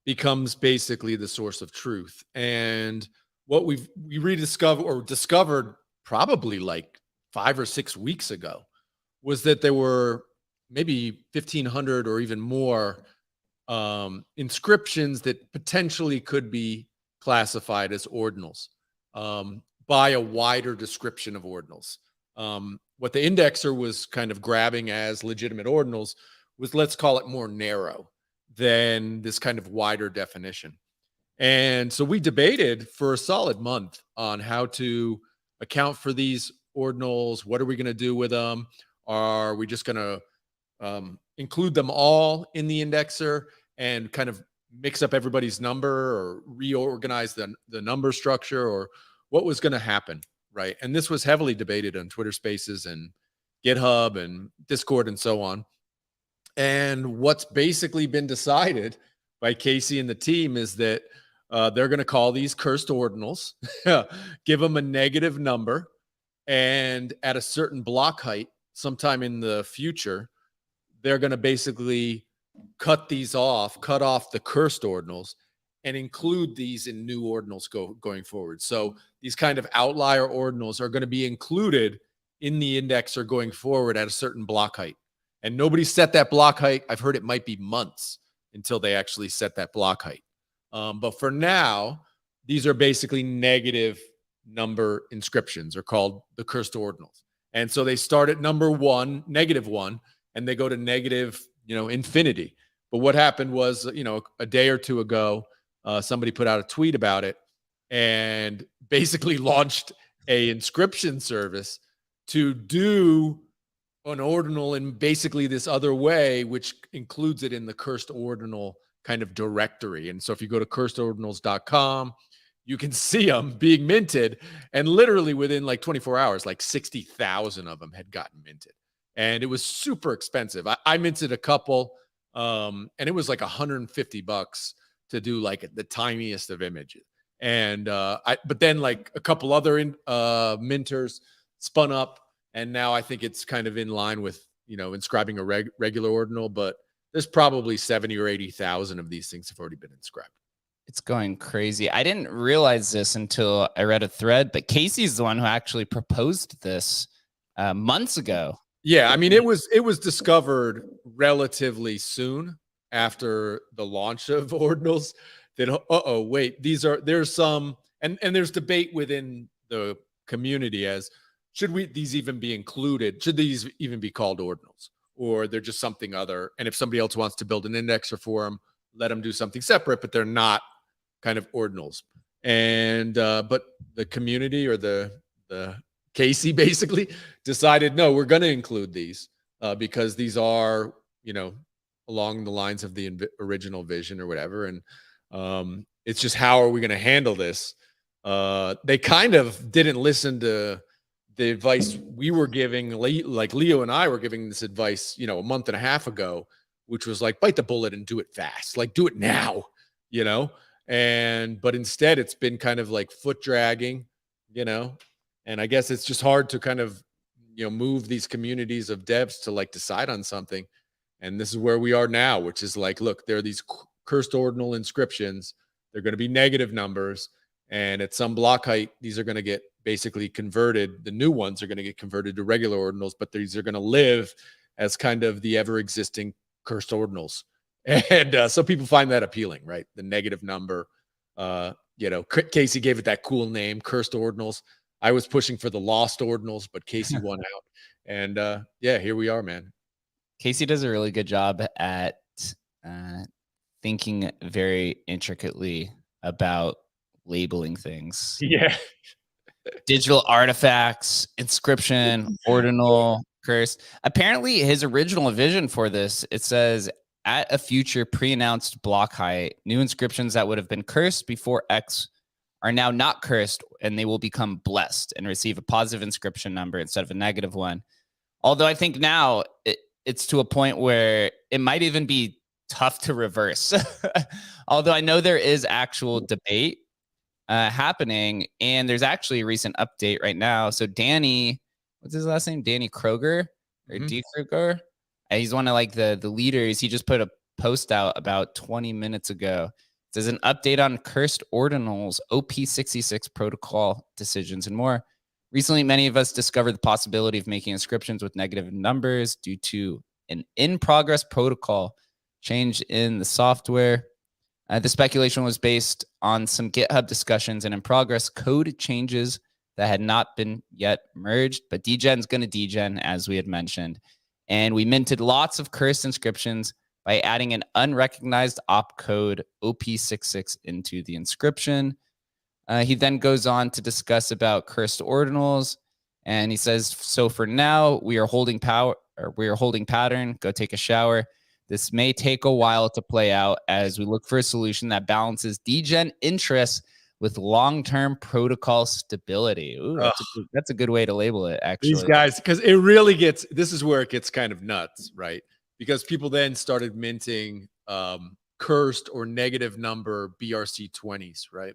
becomes basically the source of truth. And what we discovered probably like 5 or 6 weeks ago was that there were maybe 1,500 or even more inscriptions that potentially could be classified as ordinals by a wider description of ordinals. What the indexer was kind of grabbing as legitimate ordinals was, let's call it, more narrow than this kind of wider definition. And so we debated for a solid month on how to account for these ordinals. What are we going to do with them? Are we just going to include them all in the indexer and kind of mix up everybody's number, or reorganize the number structure, or what was going to happen, right? And this was heavily debated on Twitter Spaces and GitHub and Discord and so on. And what's basically been decided by Casey and the team is that they're going to call these cursed ordinals, give them a negative number, and at a certain block height, sometime in the future, they're going to basically cut off the cursed ordinals, and include these in new ordinals going forward. So these kind of outlier ordinals are going to be included in the indexer going forward at a certain block height. And nobody set that block height. I've heard it might be months until they actually set that block height. But for now, these are basically negative number inscriptions, are called the cursed ordinals. And so they start at number one, -1, and they go to negative, infinity. But what happened was, a day or two ago, somebody put out a tweet about it and basically launched a inscription service to do an ordinal in basically this other way, which includes it in the cursed ordinal kind of directory. And so if you go to cursedordinals.com, you can see them being minted, and literally within like 24 hours, like 60,000 of them had gotten minted. And it was super expensive. I minted a couple, and it was like $150 to do like the tiniest of images. And but then like a couple other minters spun up, and now I think it's kind of in line with inscribing a regular ordinal. But there's probably 70 or 80,000 of these things have already been inscribed. It's going crazy. I didn't realize this until I read a thread, but Casey's the one who actually proposed this months ago. Yeah, I mean, it was discovered relatively soon after the launch of ordinals that, wait, there's some, and there's debate within the community as, should these even be included? Should these even be called ordinals? Or they're just something other? And if somebody else wants to build an indexer for them, let them do something separate, but they're not kind of ordinals. And but the community, or the Casey basically decided, no, we're going to include these because these are along the lines of the original vision or whatever. And it's just, how are we going to handle this? They kind of didn't listen to the advice we were giving, like Leo and I were giving this advice, you know, a month and a half ago, which was like, bite the bullet and do it fast, like do it now, you know? But instead it's been kind of like foot dragging, you know? And I guess it's just hard to kind of, you know, move these communities of devs to like decide on something. And this is where we are now, which is like, look, there are these cursed ordinal inscriptions. They're going to be negative numbers. And at some block height, these are going to get basically converted. The new ones are going to get converted to regular ordinals, but these are going to live as kind of the ever existing cursed ordinals. And so people find that appealing, right? The negative number, you know, Casey gave it that cool name, cursed ordinals. I was pushing for the lost ordinals, but Casey won out. And yeah, here we are, man. Casey does a really good job at thinking very intricately about labeling things. Yeah. Digital artifacts, inscription, ordinal, curse. Apparently his original vision for this, it says, at a future pre-announced block height, new inscriptions that would have been cursed before X are now not cursed, and they will become blessed and receive a positive inscription number instead of a negative one. Although I think now it's to a point where it might even be tough to reverse. Although I know there is actual debate happening, and there's actually a recent update right now. So Danny, what's his last name? Danny Kroger or D Kroger? He's one of like the leaders. He just put a post out about 20 minutes ago. It says an update on cursed ordinals, OP66 protocol decisions, and more. Recently, many of us discovered the possibility of making inscriptions with negative numbers due to an in-progress protocol change in the software. The speculation was based on some GitHub discussions and in-progress code changes that had not been yet merged, but degen's going to degen, as we had mentioned. And we minted lots of cursed inscriptions by adding an unrecognized opcode OP66 into the inscription. He then goes on to discuss about cursed ordinals, and he says, so for now, we are holding pattern, go take a shower. This may take a while to play out as we look for a solution that balances degen interests with long-term protocol stability. Ooh, that's a good way to label it, actually. These guys, because it really gets, this is where it gets kind of nuts, right? Because people then started minting cursed or negative number BRC20s, right?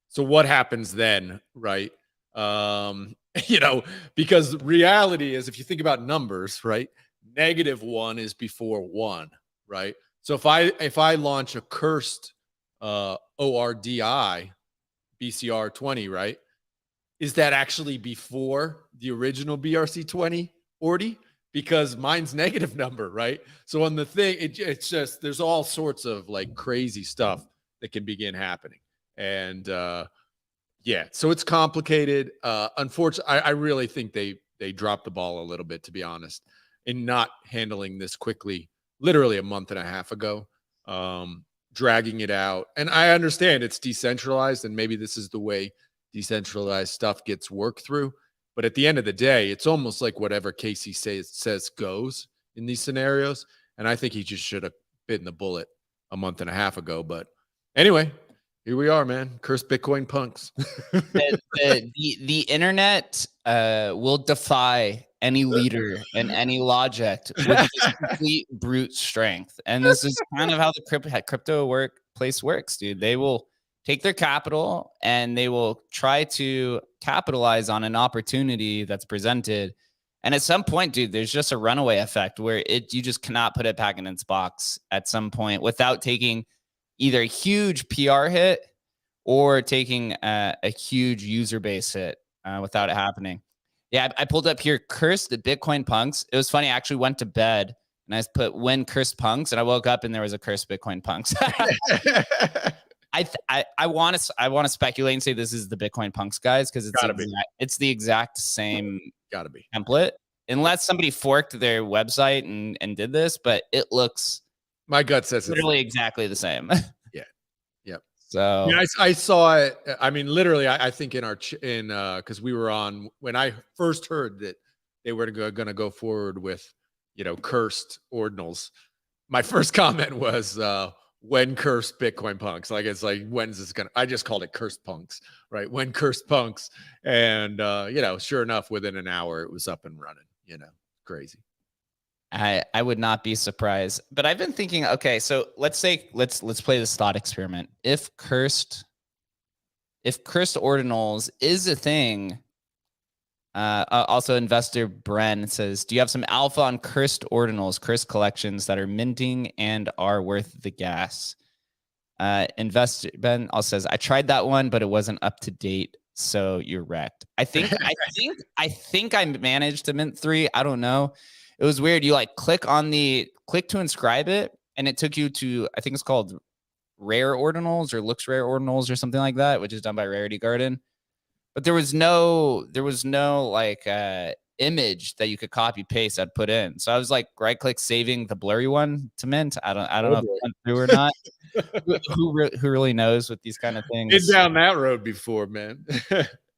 So what happens then, right? You know, because reality is, if you think about numbers, right? -1 is before 1, right? So if I launch a cursed ORDI BCR20, right? Is that actually before the original BRC20 ordi? Because mine's negative number, right? So on the thing, it's just, there's all sorts of like crazy stuff that can begin happening. And yeah, so it's complicated. Unfortunately, I really think they dropped the ball a little bit, to be honest, in not handling this quickly, literally a month and a half ago, dragging it out. And I understand it's decentralized, and maybe this is the way decentralized stuff gets worked through. But at the end of the day, it's almost like whatever Casey says goes in these scenarios. And I think he just should have bitten the bullet a month and a half ago. But anyway, here we are, man. Cursed Bitcoin punks. the internet will defy any leader and any logic with just complete brute strength. And this is kind of how the crypto place works, dude. They will take their capital and they will try to capitalize on an opportunity that's presented. And at some point, dude, there's just a runaway effect where you just cannot put it back in its box at some point without taking either a huge PR hit or taking a huge user base hit without it happening. Yeah, I pulled up here, Cursed the Bitcoin Punks. It was funny. I actually went to bed and I put when Cursed Punks, and I woke up and there was a Cursed Bitcoin Punks. I want to speculate and say this is the Bitcoin Punks guys because it's the exact same template, unless somebody forked their website and did this, but it looks, my gut says literally exactly the same. Yep. So yeah, I saw it. I mean, literally, I think because we were on when I first heard that they were going to go forward with, you know, cursed ordinals. my first comment was when cursed Bitcoin punks. Like it's like when's this gonna? I just called it cursed punks, right? When cursed punks, and sure enough, within an hour it was up and running. Crazy. I would not be surprised, but I've been thinking. Okay, so let's play this thought experiment. If cursed ordinals is a thing. Also, investor Bren says, do you have some alpha on cursed ordinals, cursed collections that are minting and are worth the gas? Investor Ben also says, I tried that one, but it wasn't up to date, so you're wrecked. I think I managed to mint 3. I don't know. It was weird. You like click to inscribe it, and it took you to, I think it's called Rare Ordinals or Looks Rare Ordinals or something like that, which is done by Rarity Garden. But there was no like image that you could copy paste I'd put in. So I was like right click saving the blurry one to mint. I don't know if it went through or not. who really knows with these kind of things? Been down that road before, man.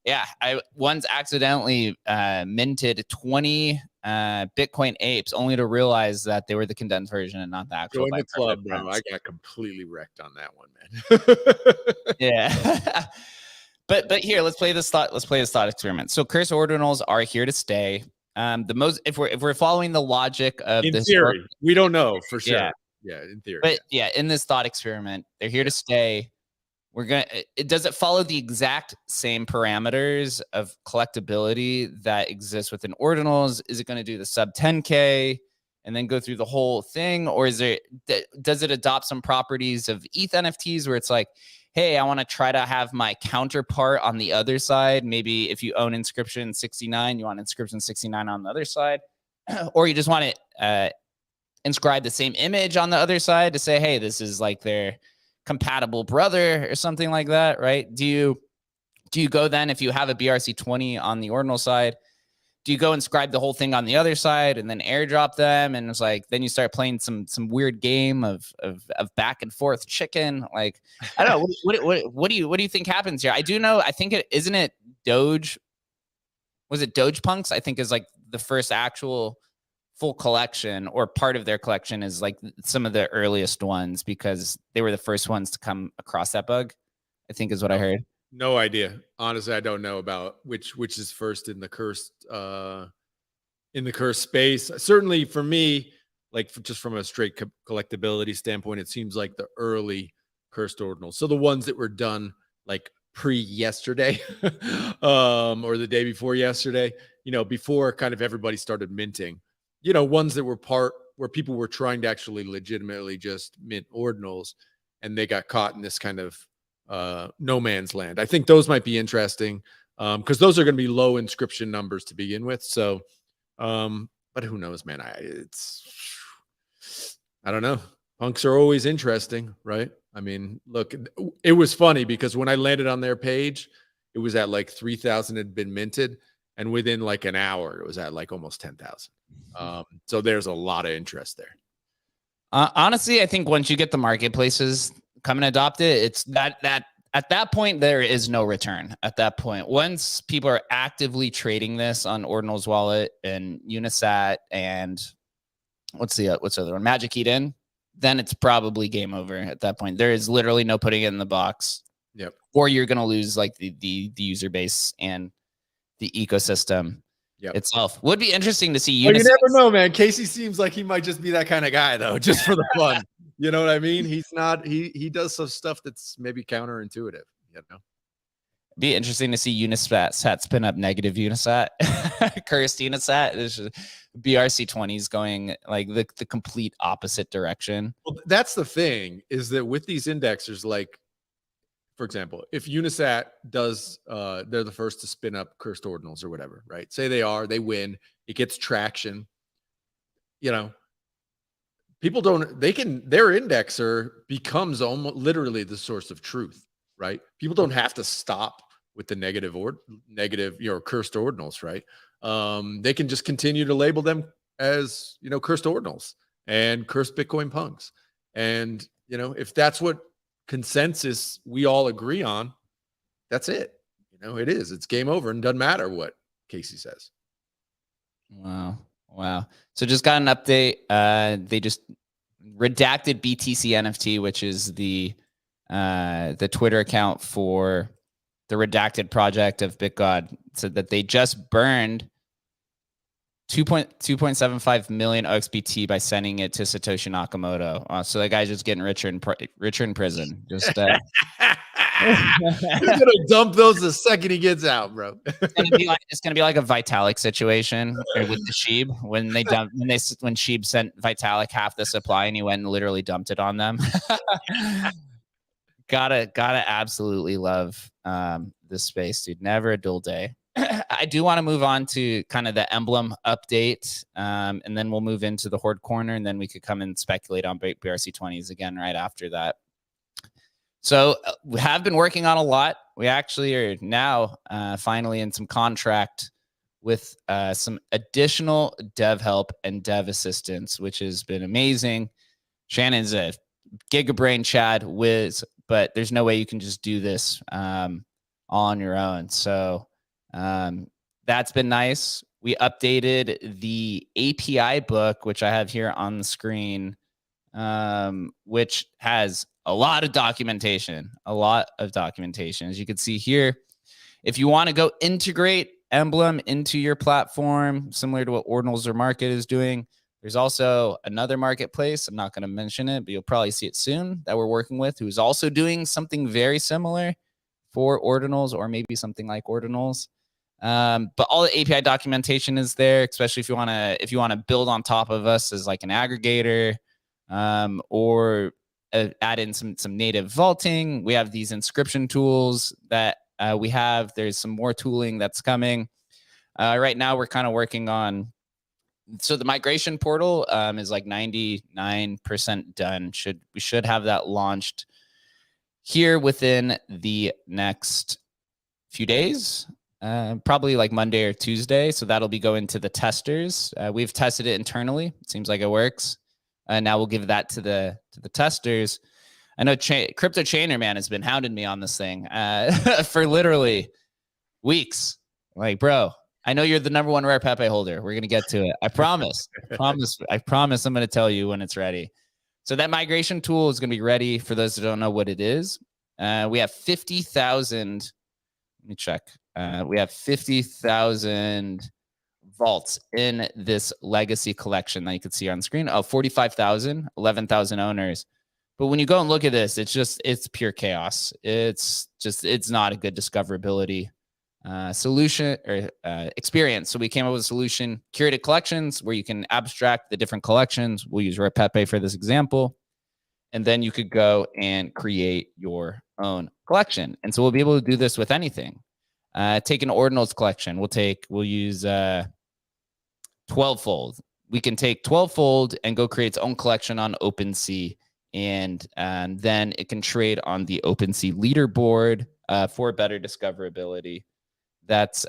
Yeah, I once accidentally minted 20 Bitcoin apes only to realize that they were the condensed version and not the actual. Join the club, bro. I got completely wrecked on that one, man. Yeah. But here, let's play this thought experiment. So cursed ordinals are here to stay. If we're following the logic of in this theory, book, we don't know for sure. Yeah, in theory. But yeah, in this thought experiment, they're here to stay. Does it follow the exact same parameters of collectability that exists within ordinals? Is it going to do the sub 10K and then go through the whole thing? Or does it adopt some properties of ETH NFTs where it's like, hey, I want to try to have my counterpart on the other side. Maybe if you own Inscription 69, you want Inscription 69 on the other side. Or you just want to inscribe the same image on the other side to say, hey, this is like their compatible brother or something like that, right? Do you go then, if you have a BRC20 on the ordinal side, do you go inscribe the whole thing on the other side and then airdrop them? And it's like, then you start playing some weird game of back and forth chicken. Like, I don't know. What do you think happens here? I do know. I think isn't it Doge? Was it Doge Punks? I think is like the first actual full collection, or part of their collection is like some of the earliest ones because they were the first ones to come across that bug, I think is what I heard. No idea. Honestly, I don't know about which is first in the cursed space. Certainly for me, like just from a straight collectability standpoint, it seems like the early cursed ordinals. So the ones that were done like pre-yesterday or the day before yesterday, before kind of everybody started minting, ones that were part where people were trying to actually legitimately just mint ordinals and they got caught in this kind of no man's land. I think those might be interesting because those are going to be low inscription numbers to begin with. So, but who knows, man? I don't know. Punks are always interesting, right? I mean, look, it was funny because when I landed on their page, it was at like 3,000 had been minted, and within like an hour, it was at like almost 10,000. So there's a lot of interest there. Honestly, I think once you get the marketplaces come and adopt it, it's that at that point there is no return. At that point, once people are actively trading this on Ordinals Wallet and Unisat and what's the other one, Magic Eden, then it's probably game over. At that point, there is literally no putting it in the box. Yep. Or you're gonna lose like the user base and the ecosystem. Yep. Itself. Would be interesting to see. Well, you never know, man. Casey seems like he might just be that kind of guy, though, just for the fun. You know what I mean? He's not. He does some stuff that's maybe counterintuitive. Be interesting to see Unisat spin up negative Unisat, cursed Unisat. BRC20s going like the complete opposite direction. Well, that's the thing, is that with these indexers, like, for example, if Unisat does, they're the first to spin up cursed ordinals or whatever, right? Say they win, it gets traction. People don't, their indexer becomes almost literally the source of truth, right? People don't have to stop with the negative cursed ordinals, right? They can just continue to label them as, cursed ordinals and cursed Bitcoin punks. And, if that's what consensus we all agree on, that's it. It's game over, and doesn't matter what Casey says. Wow. So just got an update. They just redacted BTC NFT, which is the Twitter account for the redacted project of BitGod, said that they just burned 2.75 million OXBT by sending it to Satoshi Nakamoto. So that guy's just getting richer in prison. Just he's gonna dump those the second he gets out, bro. It's gonna be like a Vitalik situation with the Sheeb when Sheeb sent Vitalik half the supply and he went and literally dumped it on them. gotta absolutely love this space, dude. Never a dull day. I do want to move on to kind of the Emblem update, and then we'll move into the Horde Corner, and then we could come and speculate on BRC20s again right after that. So we have been working on a lot. We actually are now finally in some contract with some additional dev help and dev assistance, which has been amazing. Shannon's a gigabrain Chad whiz, but there's no way you can just do this all on your own. So that's been nice. We updated the API book, which I have here on the screen, which has a lot of documentation, As you can see here, if you want to go integrate Emblem into your platform, similar to what Ordinals or Market is doing, there's also another marketplace. I'm not going to mention it, but you'll probably see it soon, that we're working with, who's also doing something very similar for Ordinals, or maybe something like Ordinals. But all the API documentation is there, especially if you want to build on top of us as like an aggregator, or add in some native vaulting. We have these inscription tools that we have. There's some more tooling that's coming. Right now, we're kind of working on. So the migration portal is like 99% done. We should have that launched here within the next few days, probably like Monday or Tuesday. So that'll be going to the testers. We've tested it internally. It seems like it works. Now we'll give that to the testers. I know Crypto Chainer Man has been hounding me on this thing for literally weeks. Like, bro, I know you're the #1 rare Pepe holder. We're gonna get to it. I promise. I promise. I'm gonna tell you when it's ready. So that migration tool is gonna be ready. For those who don't know what it is, we have 50,000. Let me check. We have 50,000 vaults in this legacy collection that you can see on screen. 45,000, 11,000 owners. But when you go and look at this, it's pure chaos. It's not a good discoverability solution or experience. So we came up with a solution, curated collections, where you can abstract the different collections. We'll use Rare Pepe for this example. And then you could go and create your own collection. And so we'll be able to do this with anything. Take an Ordinals collection. We'll use 12-fold. We can take 12-fold and go create its own collection on OpenSea. And then it can trade on the OpenSea leaderboard for better discoverability. That's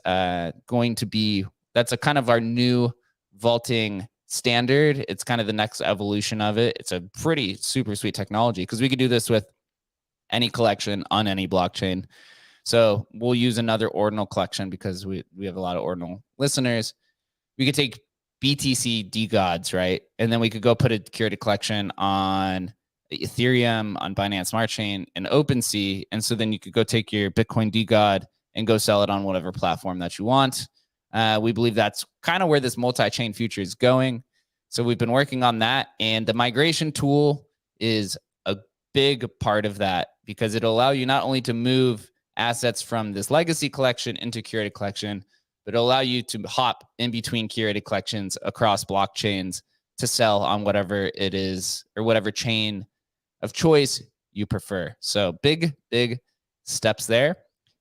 going to be, that's a kind of our new vaulting standard. It's kind of the next evolution of it. It's a pretty super sweet technology because we could do this with any collection on any blockchain. So we'll use another Ordinal collection because we have a lot of Ordinal listeners. We could take BTC DGods, right? And then we could go put a curated collection on Ethereum, on Binance Smart Chain, and OpenSea. And so then you could go take your Bitcoin DGod and go sell it on whatever platform that you want. We believe that's kind of where this multi-chain future is going. So we've been working on that. And the migration tool is a big part of that because it'll allow you not only to move assets from this legacy collection into curated collection, but it'll allow you to hop in between curated collections across blockchains to sell on whatever it is or whatever chain of choice you prefer. So big steps there.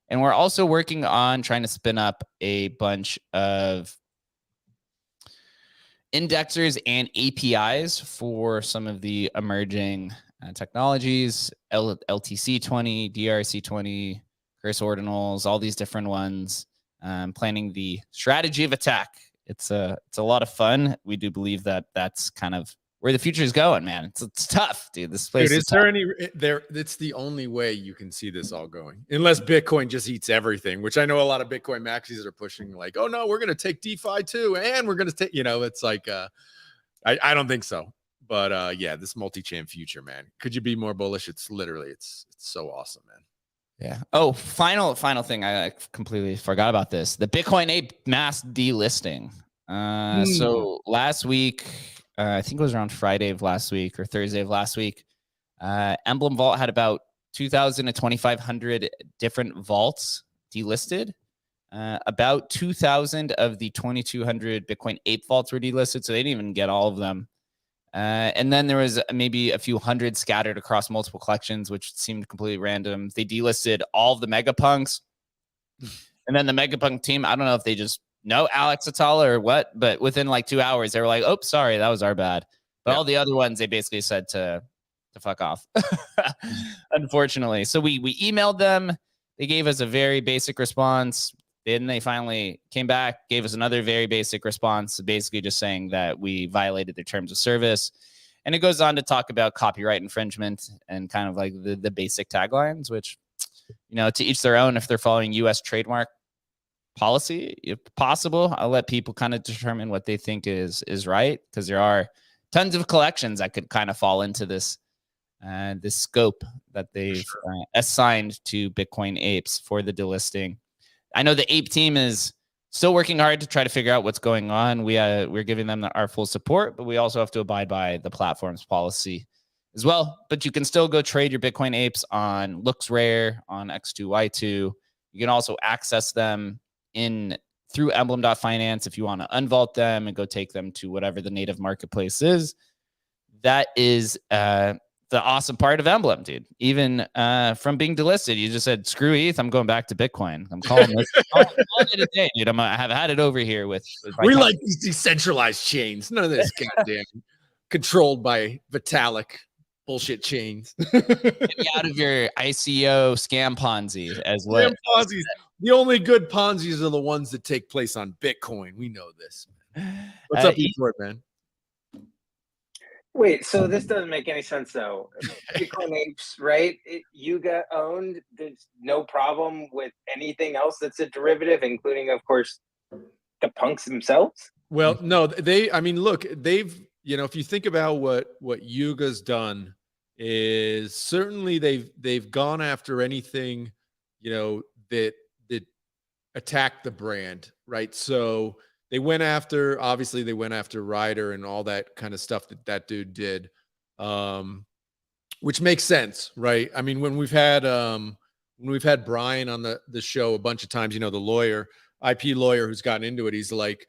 And we're also working on trying to spin up a bunch of indexers and APIs for some of the emerging technologies, LTC20, DRC20, Curse Ordinals, all these different ones. Planning the strategy of attack. It's a lot of fun. We do believe that that's kind of where the future is going, man. It's tough, dude. This place is tough. It's the only way you can see this all going, unless Bitcoin just eats everything, which I know a lot of Bitcoin maxis are pushing, like, oh no, we're going to take DeFi too. And we're going to take, it's like, I don't think so. yeah, this multi-chain future, man. Could you be more bullish? It's literally, it's so awesome, man. Yeah. Oh, final thing. I completely forgot about this. The Bitcoin Ape mass delisting. So last week, I think it was around Friday of last week or Thursday of last week, Emblem Vault had about 2,000 to 2,500 different vaults delisted. About 2,000 of the 2,200 Bitcoin Ape vaults were delisted, so they didn't even get all of them. And then there was maybe a few hundred scattered across multiple collections, which seemed completely random. They delisted all of the Megapunks. And then the Megapunk team, I don't know if they just know Alex Atala or what, but within like 2 hours, they were like, oh, sorry, that was our bad. But all the other ones, they basically said to fuck off, unfortunately. So we emailed them. They gave us a very basic response. Then they finally came back, gave us another very basic response, basically just saying that we violated their terms of service. And it goes on to talk about copyright infringement and kind of like the basic taglines, which, you know, to each their own. If they're following U.S. trademark policy, if possible, I'll let people kind of determine what they think is right, because there are tons of collections that could kind of fall into this scope that they've assigned to Bitcoin Apes for the delisting. I know the Ape team is still working hard to try to figure out what's going on. We're giving them our full support, but we also have to abide by the platform's policy as well. But you can still go trade your Bitcoin Apes on LooksRare, on X2Y2. You can also access them through Emblem.finance if you want to unvault them and go take them to whatever the native marketplace is. That is the awesome part of Emblem, dude. Even from being delisted, you just said, screw ETH, I'm going back to Bitcoin. I'm calling this calling it a day, dude. I've had it over here with we like these decentralized chains. None of this goddamn controlled by Vitalik bullshit chains. Get me out of your ICO scam Ponzi as well. Scam Ponzi's. The only good Ponzi's are the ones that take place on Bitcoin. We know this. What's up, Eastward, man? Wait, so this doesn't make any sense though. Bitcoin Apes, right? Yuga owned. There's no problem with anything else that's a derivative, including, of course, the punks themselves. Well, no, I mean, look, they've, you know, if you think about what Yuga's done, is certainly they've gone after anything, you know, that attacked the brand, right? So they went after Ryder and all that kind of stuff that dude did, which makes sense, right? I mean, when we've had Brian on the show a bunch of times, you know, the lawyer, IP lawyer who's gotten into it, he's like,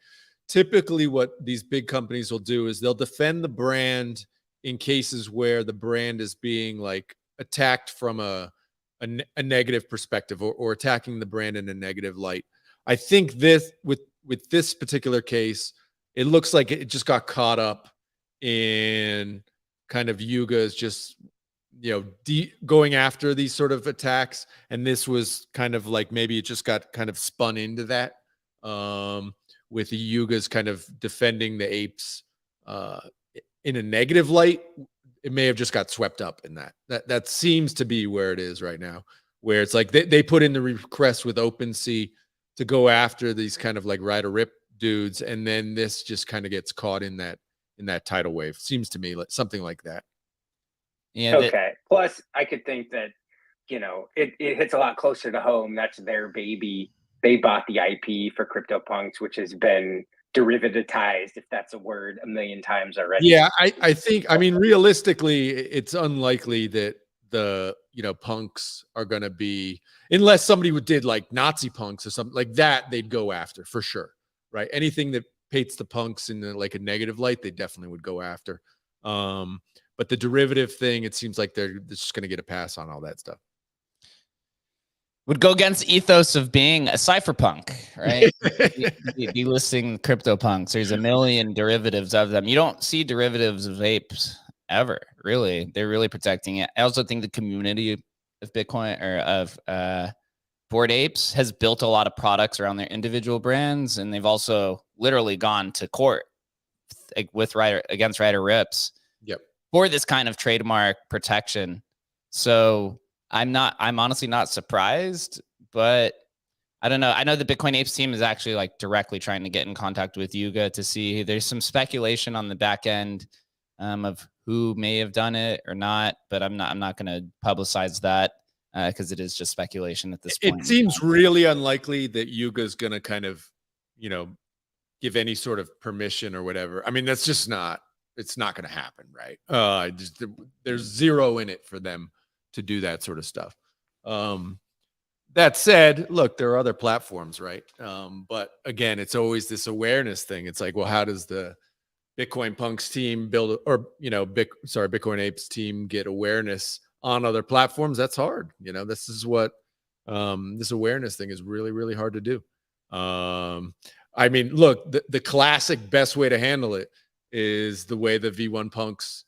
typically what these big companies will do is they'll defend the brand in cases where the brand is being like attacked from a negative perspective or attacking the brand in a negative light. I think this with this particular case, it looks like it just got caught up in kind of Yuga's just, you know, going after these sort of attacks. And this was kind of like, maybe it just got kind of spun into that, with the Yuga's kind of defending the apes in a negative light. It may have just got swept up in that seems to be where it is right now, where it's like they put in the request with OpenSea to go after these kind of like Ryder Rip dudes, and then this just kind of gets caught in that tidal wave. Seems to me like something like that. Yeah. Okay. Plus, I could think that, you know, it hits a lot closer to home. That's their baby. They bought the IP for CryptoPunks, which has been derivatized, if that's a word, a million times already. Yeah, I think, I mean, realistically, it's unlikely that the, you know, punks are going to be, unless somebody did like Nazi punks or something like that, they'd go after for sure, right? Anything that paints the punks in like a negative light, they definitely would go after. But the derivative thing, it seems like they're just going to get a pass on all that stuff. Would go against ethos of being a cypherpunk, right? Delisting CryptoPunks. There's a million derivatives of them. You don't see derivatives of apes ever, really. They're really protecting it. I also think the community of Bitcoin or of Bored Apes has built a lot of products around their individual brands, and they've also literally gone to court against Ryder Rips for this kind of trademark protection. So I'm honestly not surprised, but I don't know. I know the Bitcoin Apes team is actually like directly trying to get in contact with Yuga to see. There's some speculation on the back end of who may have done it or not, but I'm not going to publicize that because it is just speculation at this point. It seems really unlikely that Yuga's going to kind of, you know, give any sort of permission or whatever. I mean, that's just not, it's not going to happen, right? There's zero in it for them to do that sort of stuff. That said, look, there are other platforms, right? But again, it's always this awareness thing. It's like, well, how does the Bitcoin Punks team build, or, you know, Bitcoin Apes team get awareness on other platforms? That's hard. You know, this is what this awareness thing is really, really hard to do. I mean, look, the classic best way to handle it is the way the V1 Punks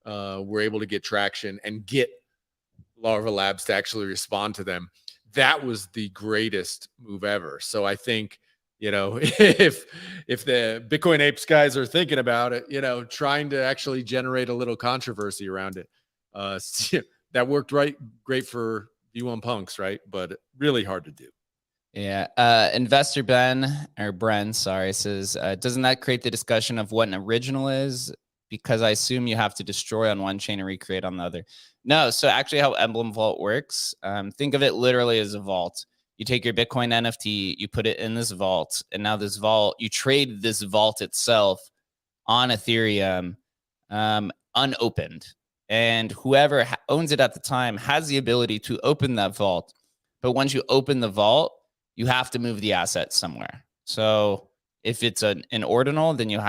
were able to get traction and get Larva Labs to actually respond to them. That was the greatest move ever. So I think, you know, if the Bitcoin Apes guys are thinking about it, you know, trying to actually generate a little controversy around it, that worked great for V1 Punks, right? But really hard to do. Yeah. Investor Bren, sorry, says, doesn't that create the discussion of what an original is? Because I assume you have to destroy on one chain and recreate on the other. No, so actually how Emblem Vault works, think of it literally as a vault. You take your Bitcoin NFT, you put it in this vault, and now this vault, you trade this vault itself on Ethereum unopened. And whoever owns it at the time has the ability to open that vault. But once you open the vault, you have to move the asset somewhere. So if it's an ordinal, then you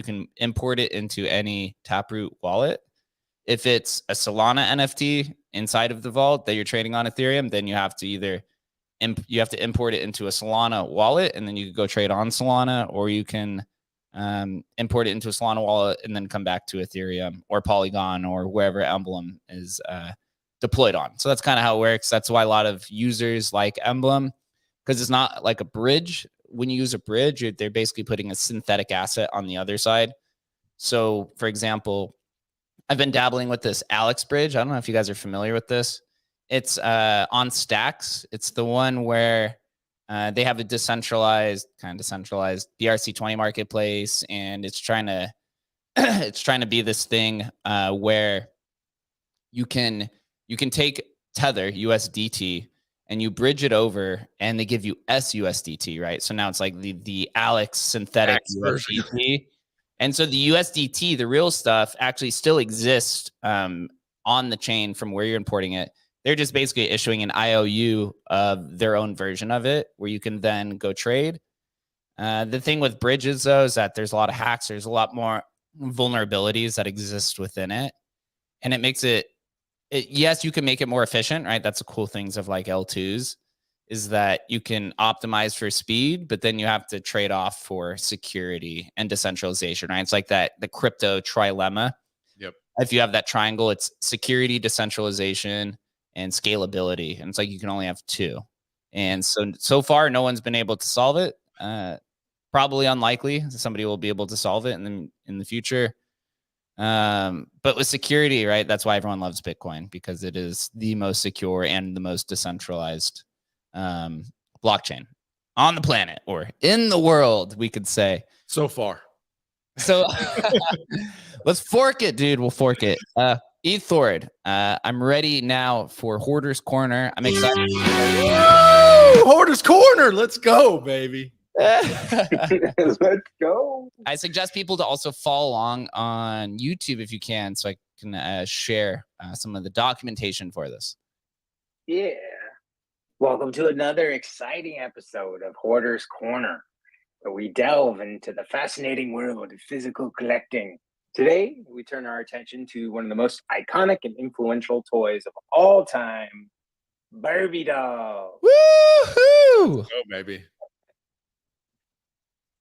can import it into any Taproot wallet. If it's a Solana NFT inside of the vault that you're trading on Ethereum, then you have to either import it into a Solana wallet, and then you can go trade on Solana, or you can import it into a Solana wallet and then come back to Ethereum or Polygon or wherever Emblem is deployed on. So that's kind of how it works. That's why a lot of users like Emblem, because it's not like a bridge. When you use a bridge, they're basically putting a synthetic asset on the other side. So, for example, I've been dabbling with this Alex bridge. I don't know if you guys are familiar with this. It's on Stacks. It's the one where they have a decentralized BRC20 marketplace, and it's trying to be this thing where you can take Tether USDT and you bridge it over, and they give you SUSDT, right? So now it's like the Alex synthetic USDT. And so the USDT, the real stuff, actually still exists on the chain from where you're importing it. They're just basically issuing an IOU of their own version of it, where you can then go trade. The thing with bridges, though, is that there's a lot of hacks. There's a lot more vulnerabilities that exist within it. And it makes it, yes, you can make it more efficient, right? That's the cool things of like L2s, is that you can optimize for speed, but then you have to trade off for security and decentralization, right? It's like the crypto trilemma. Yep. If you have that triangle, it's security, decentralization, and scalability. And it's like you can only have two. And so far, no one's been able to solve it. Probably unlikely somebody will be able to solve it in the future. But with security, right? That's why everyone loves Bitcoin, because it is the most secure and the most decentralized blockchain on the planet, or in the world, we could say. So far. So let's fork it, dude. We'll fork it. Ethord, I'm ready now for Hoarder's Corner. I'm excited. Whoa! Hoarder's Corner. Let's go, baby. Let's go. I suggest people to also follow along on YouTube if you can, so I can share some of the documentation for this. Yeah. Welcome to another exciting episode of Hoarder's Corner, where we delve into the fascinating world of physical collecting. Today, we turn our attention to one of the most iconic and influential toys of all time, Barbie doll. Woohoo! Oh, baby.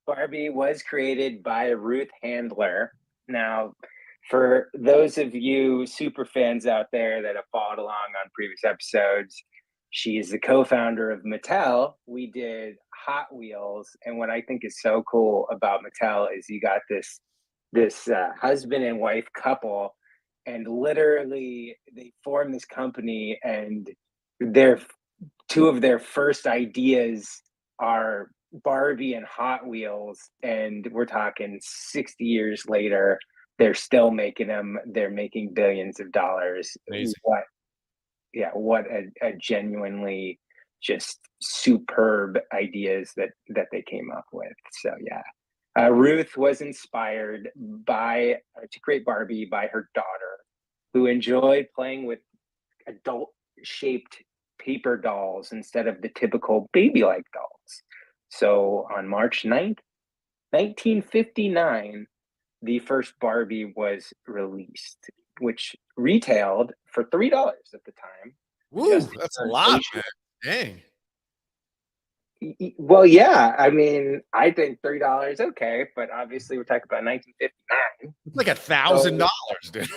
Barbie was created by Ruth Handler. Now, for those of you super fans out there that have followed along on previous episodes, she is the co-founder of Mattel. We did Hot Wheels, and what I think is so cool about Mattel is you got this husband and wife couple, and literally they formed this company, and two of their first ideas are Barbie and Hot Wheels, and we're talking 60 years later. they're still making them. They're making billions of dollars. Amazing. What a genuinely just superb ideas that they came up with. So yeah, Ruth was inspired by to create Barbie by her daughter, who enjoyed playing with adult shaped paper dolls instead of the typical baby like dolls. So on March 9th, 1959, the first Barbie was released, which retailed for $3 at the time. Woo, that's a lot, man. Dang. Well, yeah. I mean, I think $3 okay, but obviously we're talking about 1959. It's like $1,000, dude.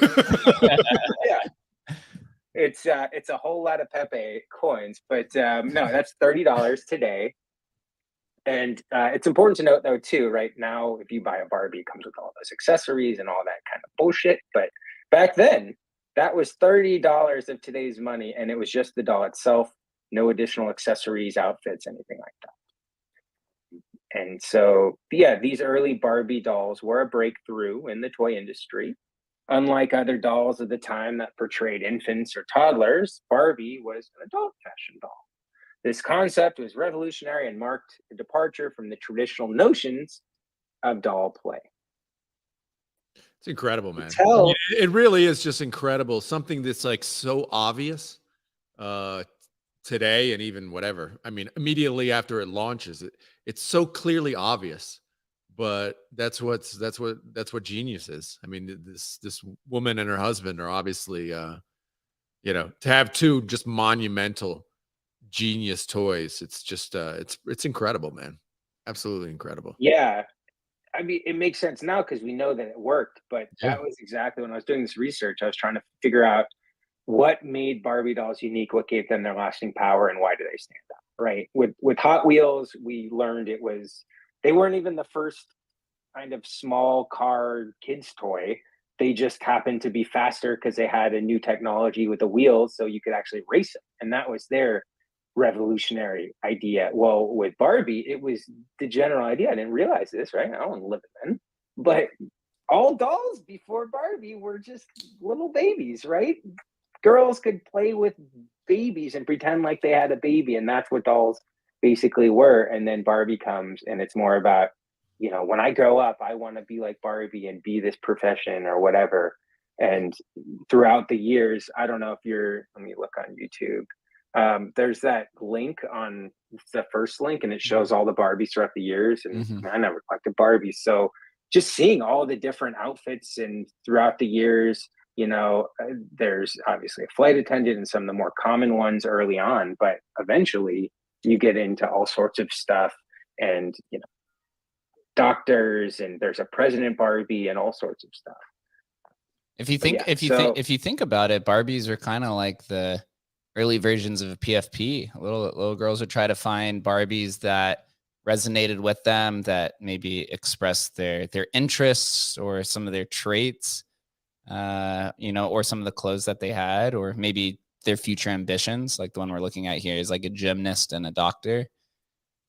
Yeah, it's a whole lot of Pepe coins, but no, that's $30 today. And it's important to note, though, too, right now, if you buy a Barbie, it comes with all those accessories and all that kind of bullshit. But back then, that was $30 of today's money, and it was just the doll itself, no additional accessories, outfits, anything like that. And so, yeah, these early Barbie dolls were a breakthrough in the toy industry. Unlike other dolls of the time that portrayed infants or toddlers, Barbie was an adult fashion doll. This concept was revolutionary and marked a departure from the traditional notions of doll play. It's incredible, man. It really is just incredible. Something that's like so obvious today and even whatever. I mean, immediately after it launches, it's so clearly obvious. But that's what genius is. I mean, this woman and her husband are obviously, to have two just monumental genius toys. It's just it's incredible, man. Absolutely incredible. Yeah. I mean, it makes sense now because we know that it worked, but that was exactly when I was doing this research. I was trying to figure out what made Barbie dolls unique, what gave them their lasting power, and why do they stand out, right? With Hot Wheels, we learned they weren't even the first kind of small car kids toy. They just happened to be faster because they had a new technology with the wheels, so you could actually race them. And that was their revolutionary idea. Well, with Barbie, it was the general idea. I didn't realize this, right? I don't live then. But all dolls before Barbie were just little babies, right? Girls could play with babies and pretend like they had a baby, and that's what dolls basically were. And then Barbie comes, and it's more about, when I grow up, I want to be like Barbie and be this profession or whatever. And throughout the years, I don't know if let me look on YouTube. There's that link on the first link, and it shows all the Barbies throughout the years. And I never collected Barbies. So just seeing all the different outfits and throughout the years, there's obviously a flight attendant and some of the more common ones early on, but eventually you get into all sorts of stuff and, doctors, and there's a President Barbie and all sorts of stuff. If you think about it, Barbies are kind of like the early versions of a PFP. Little girls would try to find Barbies that resonated with them, that maybe expressed their interests or some of their traits, or some of the clothes that they had, or maybe their future ambitions. Like the one we're looking at here is like a gymnast and a doctor.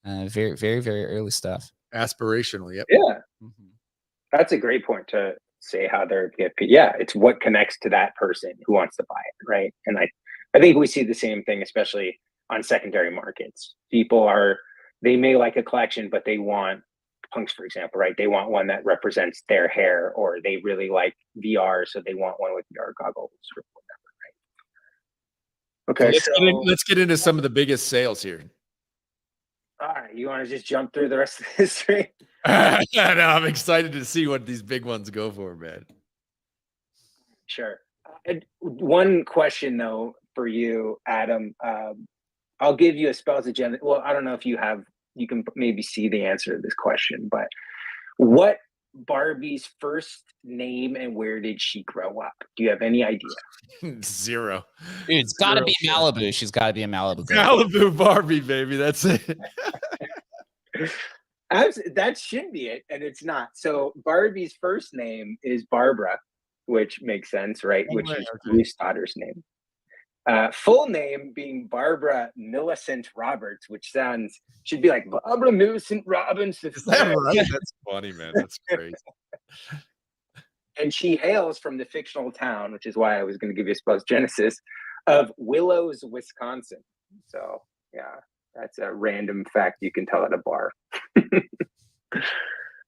Very, very, very early stuff. Aspirational. Yep. Yeah. That's a great point to say how they're PFP. Yeah. It's what connects to that person who wants to buy it. Right. And I think we see the same thing, especially on secondary markets. They may like a collection, but they want punks, for example, right? They want one that represents their hair, or they really like VR, so they want one with VR goggles or whatever, right? Okay, let's get into some of the biggest sales here. All right, you want to just jump through the rest of the history? No, I'm excited to see what these big ones go for, man. Sure. One question though for you, Adam. I'll give you a spell's agenda. Well, I don't know if you can maybe see the answer to this question, but what Barbie's first name and where did she grow up? Do you have any idea? Zero. Dude, it's got to be Malibu. She's got to be a Malibu girl. Malibu Barbie, baby. That's it. That should be it, and it's not. So Barbie's first name is Barbara, which makes sense, right? Which is Ruth's daughter's name. Full name being Barbara Millicent Roberts, which should be like Barbara Millicent Roberts. Is that right? That's funny, man. That's crazy. And she hails from the fictional town, which is why I was going to give you a supposed genesis, of Willows, Wisconsin. So yeah, that's a random fact you can tell at a bar.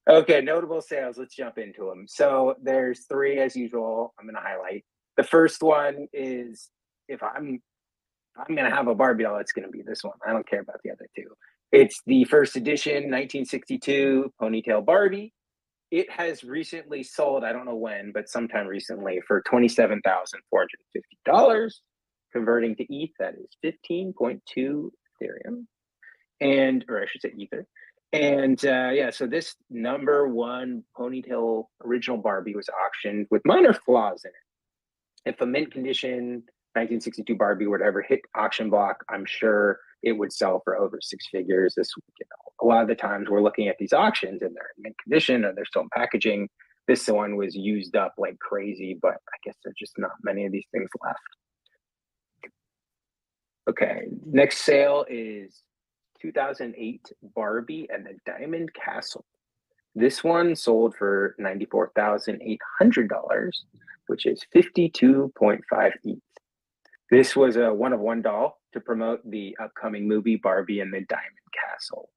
Okay, notable sales. Let's jump into them. So there's 3 as usual. I'm going to highlight. The first one is, if I'm going to have a Barbie doll, it's going to be this one. I don't care about the other 2. It's the first edition 1962 Ponytail Barbie. It has recently sold, I don't know when, but sometime recently, for $27,450. Converting to ETH, that is 15.2 Ethereum. And, or I should say Ether. And yeah, so this number 1 Ponytail original Barbie was auctioned with minor flaws in it. If a mint condition 1962 Barbie would ever hit auction block, I'm sure it would sell for over 6 figures. This, a lot of the times we're looking at these auctions and they're in mint condition or they're still in packaging. This one was used up like crazy, but I guess there's just not many of these things left. Okay, next sale is 2008 Barbie and the Diamond Castle. This one sold for $94,800, which is 52.5 ETH. This was a one-of-one doll to promote the upcoming movie Barbie and the Diamond Castle.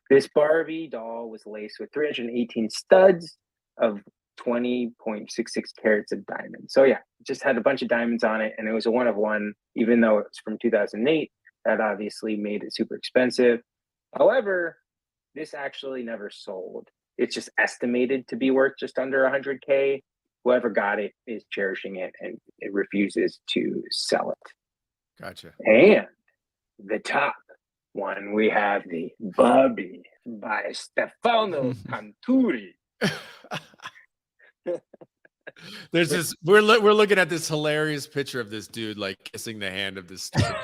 This Barbie doll was laced with 318 studs of 20.66 carats of diamonds. So yeah, just had a bunch of diamonds on it, and it was a one-of-one, even though it was from 2008. That obviously made it super expensive. However, this actually never sold. It's just estimated to be worth just under 100K. Whoever got it is cherishing it, and it refuses to sell it. Gotcha. And the top one, we have the Barbie by Stefano Canturi. There's this. We're looking at this hilarious picture of this dude like kissing the hand of this stupid.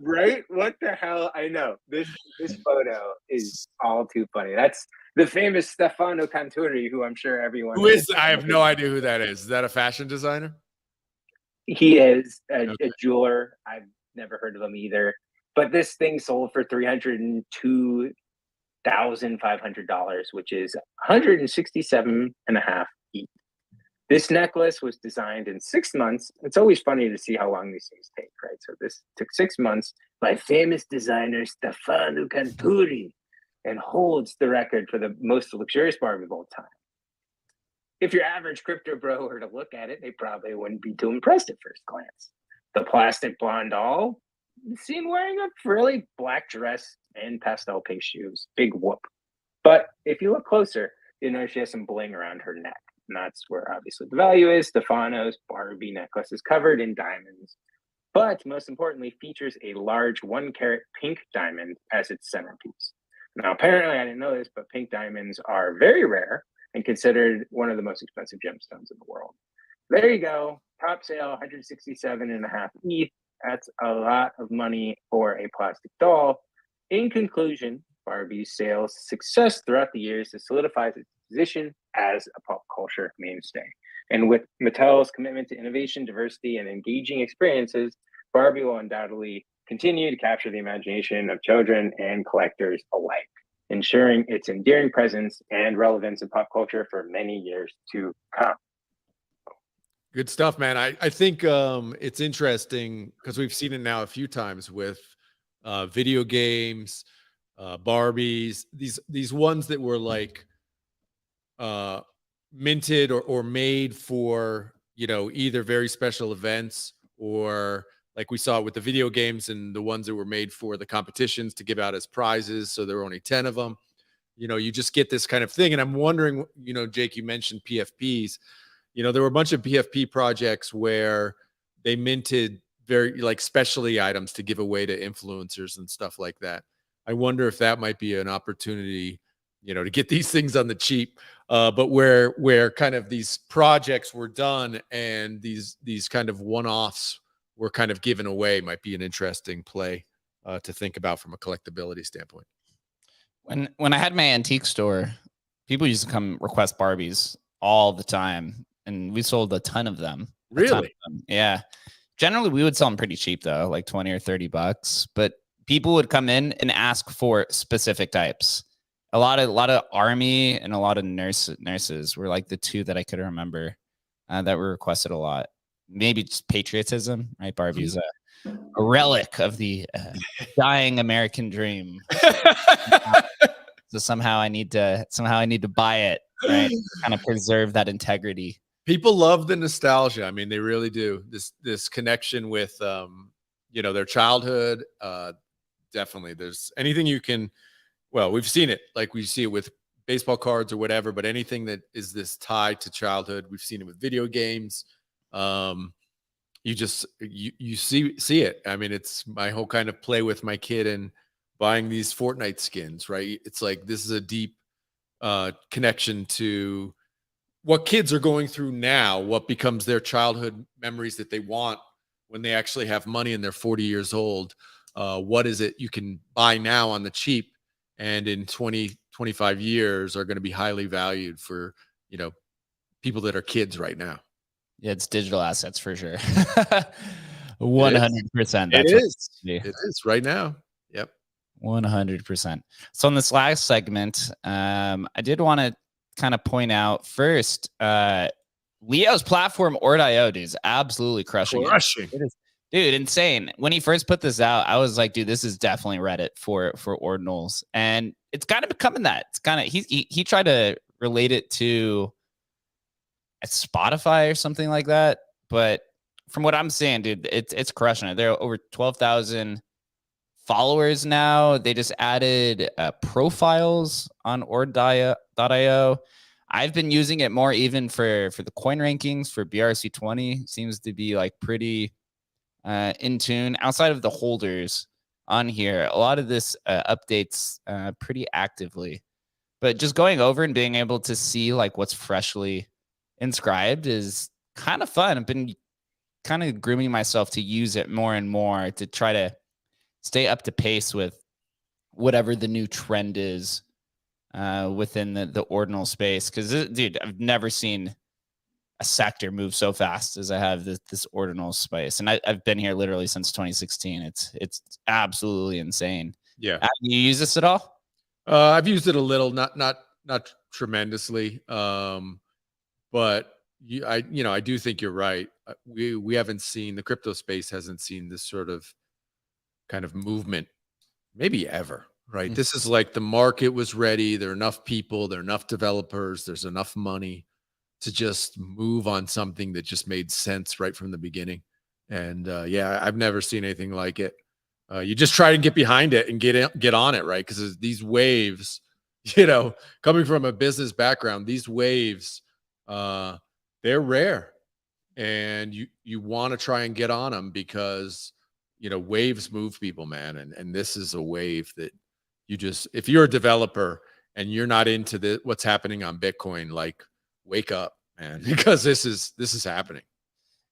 Right? What the hell? I know this photo is all too funny. That's the famous Stefano Canturi, who I'm sure everyone. Who is? I have no idea who that is. Is that a fashion designer? He is a jeweler. I've never heard of him either. But this thing sold for $302,500, which is 167.5 ETH. This necklace was designed in 6 months. It's always funny to see how long these things take, right? So this took 6 months by famous designer Stefano Canturi and holds the record for the most luxurious Barbie of all time. If your average crypto bro were to look at it, they probably wouldn't be too impressed at first glance. The plastic blonde doll seen wearing a frilly black dress and pastel pink shoes. Big whoop. But if you look closer, you know she has some bling around her neck. And that's where obviously the value is. Stefano's Barbie necklace is covered in diamonds, but most importantly features a large 1-carat pink diamond as its centerpiece. Now, apparently I didn't know this, but pink diamonds are very rare and considered one of the most expensive gemstones in the world. There you go. Top sale, 167.5 ETH. That's a lot of money for a plastic doll. In conclusion, Barbie's sales success throughout the years has solidified its position as a pop culture mainstay. And with Mattel's commitment to innovation, diversity, and engaging experiences, Barbie will undoubtedly continue to capture the imagination of children and collectors alike, ensuring its endearing presence and relevance in pop culture for many years to come. Good stuff, man. I think it's interesting because we've seen it now a few times with video games, Barbies, these ones that were like minted or made for, you know, either very special events or like we saw with the video games and the ones that were made for the competitions to give out as prizes. So there were only 10 of them. You know, you just get this kind of thing. And I'm wondering, you know, Jake, you mentioned PFPs. You know, there were a bunch of PFP projects where they minted very like specialty items to give away to influencers and stuff like that. I wonder if that might be an opportunity, you know, to get these things on the cheap, but where kind of these projects were done and these kind of one-offs were kind of given away might be an interesting play to think about from a collectability standpoint. When I had my antique store, people used to come request Barbies all the time, and we sold a ton of them. Really? Yeah. Generally, we would sell them pretty cheap though, like 20 or 30 bucks. But people would come in and ask for specific types. A lot of army and a lot of nurses were like the two that I could remember that were requested a lot. Maybe just patriotism, right? Barbie's a relic of the dying American dream. So somehow I need to buy it, right? Kind of preserve that integrity. People love the nostalgia. I mean, they really do. This connection with their childhood. Definitely. There's anything you can. Well, we've seen it. Like we see it with baseball cards or whatever. But anything that is this tied to childhood, we've seen it with video games. You see it. I mean, it's my whole kind of play with my kid and buying these Fortnite skins, right? It's like this is a deep connection to what kids are going through now, what becomes their childhood memories that they want when they actually have money and they're 40 years old. What is it you can buy now on the cheap and in 20, 25 years are going to be highly valued for, people that are kids right now. Yeah, it's digital assets for sure. 100%. It is right now. Yep. 100%. So on this last segment, I did want to kind of point out first, Leo's platform Ord.io, dude, is absolutely crushing it. It is, dude, insane. When he first put this out, I was like, dude, this is definitely Reddit for Ordinals, and it's kind of becoming that. It's kind of he tried to relate it to Spotify or something like that, but from what I'm seeing, dude, it's crushing it. There are over 12,000 followers now. They just added profiles on Ord.io. I've been using it more even for the coin rankings for BRC20. Seems to be like pretty in tune. Outside of the holders on here, a lot of this updates pretty actively. But just going over and being able to see like what's freshly inscribed is kind of fun. I've been kind of grooming myself to use it more and more to try to stay up to pace with whatever the new trend is within the ordinal space. Because, dude, I've never seen a sector move so fast as I have this ordinal space, and I've been here literally since 2016. It's absolutely insane. Yeah. You use this at all? I've used it a little, not tremendously. But I do think you're right. We haven't seen, the crypto space hasn't seen this sort of kind of movement maybe ever, right? This is like the market was ready. There are enough people, there are enough developers, there's enough money to just move on something that just made sense right from the beginning. And I've never seen anything like it. You just try to get behind it and get on it, right? Because these waves, coming from a business background, these waves, they're rare, and you want to try and get on them because waves move people, man. And this is a wave that if you're a developer and you're not into what's happening on Bitcoin, like, wake up, man, because this is happening.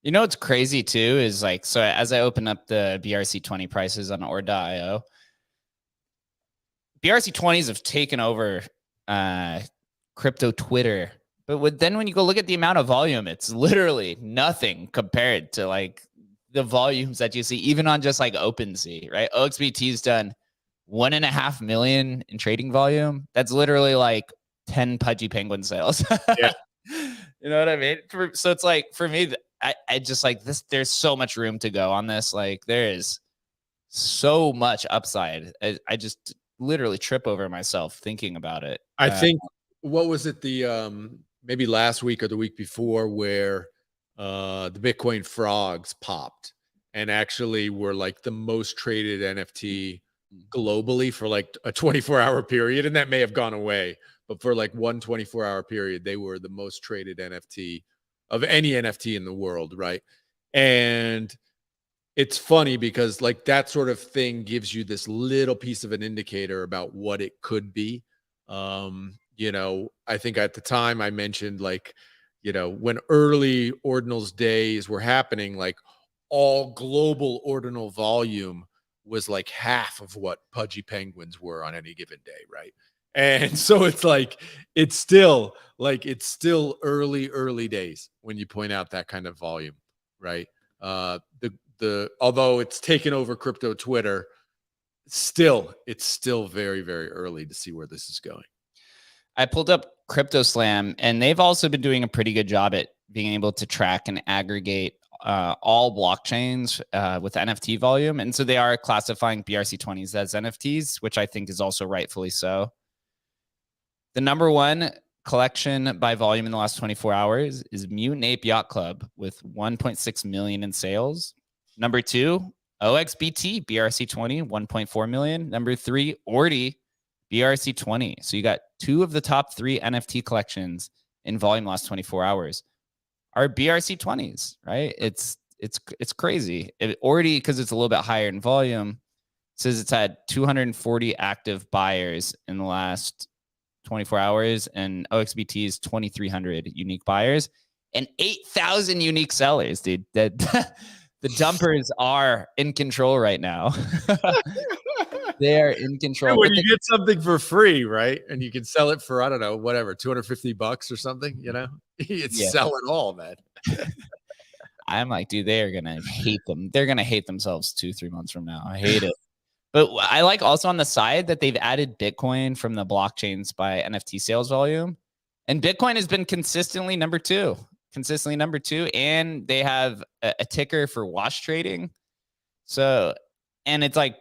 What's crazy too is like, so as I open up the BRC20 prices on Ord.io, BRC20s have taken over crypto Twitter. But then when you go look at the amount of volume, it's literally nothing compared to like the volumes that you see, even on just like OpenSea, right? OXBT's done 1.5 million in trading volume. That's literally like 10 Pudgy Penguin sales. Yeah. You know what I mean? So it's like, for me, I just like this, there's so much room to go on this. Like, there is so much upside. I just literally trip over myself thinking about it. I think, what was it, the maybe last week or the week before, where the Bitcoin frogs popped and actually were like the most traded NFT globally for like a 24-hour period, and that may have gone away, but for like one 24-hour period, they were the most traded NFT of any NFT in the world, right? And it's funny because like that sort of thing gives you this little piece of an indicator about what it could be. I think at the time I mentioned, like, when early ordinals days were happening, like all global ordinal volume was like half of what Pudgy Penguins were on any given day, right? And so it's like, it's still early days when you point out that kind of volume, right? Although it's taken over crypto Twitter, it's still very, very early to see where this is going. I pulled up CryptoSlam, and they've also been doing a pretty good job at being able to track and aggregate all blockchains with NFT volume. And so they are classifying BRC20s as NFTs, which I think is also rightfully so. The number one collection by volume in the last 24 hours is Mutant Ape Yacht Club with 1.6 million in sales. Number two, OXBT BRC20, 1.4 million. Number three, Ordi BRC20. So you got two of the top three NFT collections in volume last 24 hours are BRC20s, right? It's crazy. It already, because it's a little bit higher in volume, says it's had 240 active buyers in the last 24 hours, and OXBT is 2,300 unique buyers and 8,000 unique sellers, dude. That the dumpers are in control right now. They are in control. When you get something for free, right? And you can sell it for, I don't know, whatever, $250 or something, you know? Sell it all, man. I'm like, dude, they are going to hate them. They're going to hate themselves 2-3 months from now. I hate it. But I like also on the side that they've added Bitcoin from the blockchains by NFT sales volume. And Bitcoin has been consistently number two. And they have a ticker for wash trading. So, and it's like,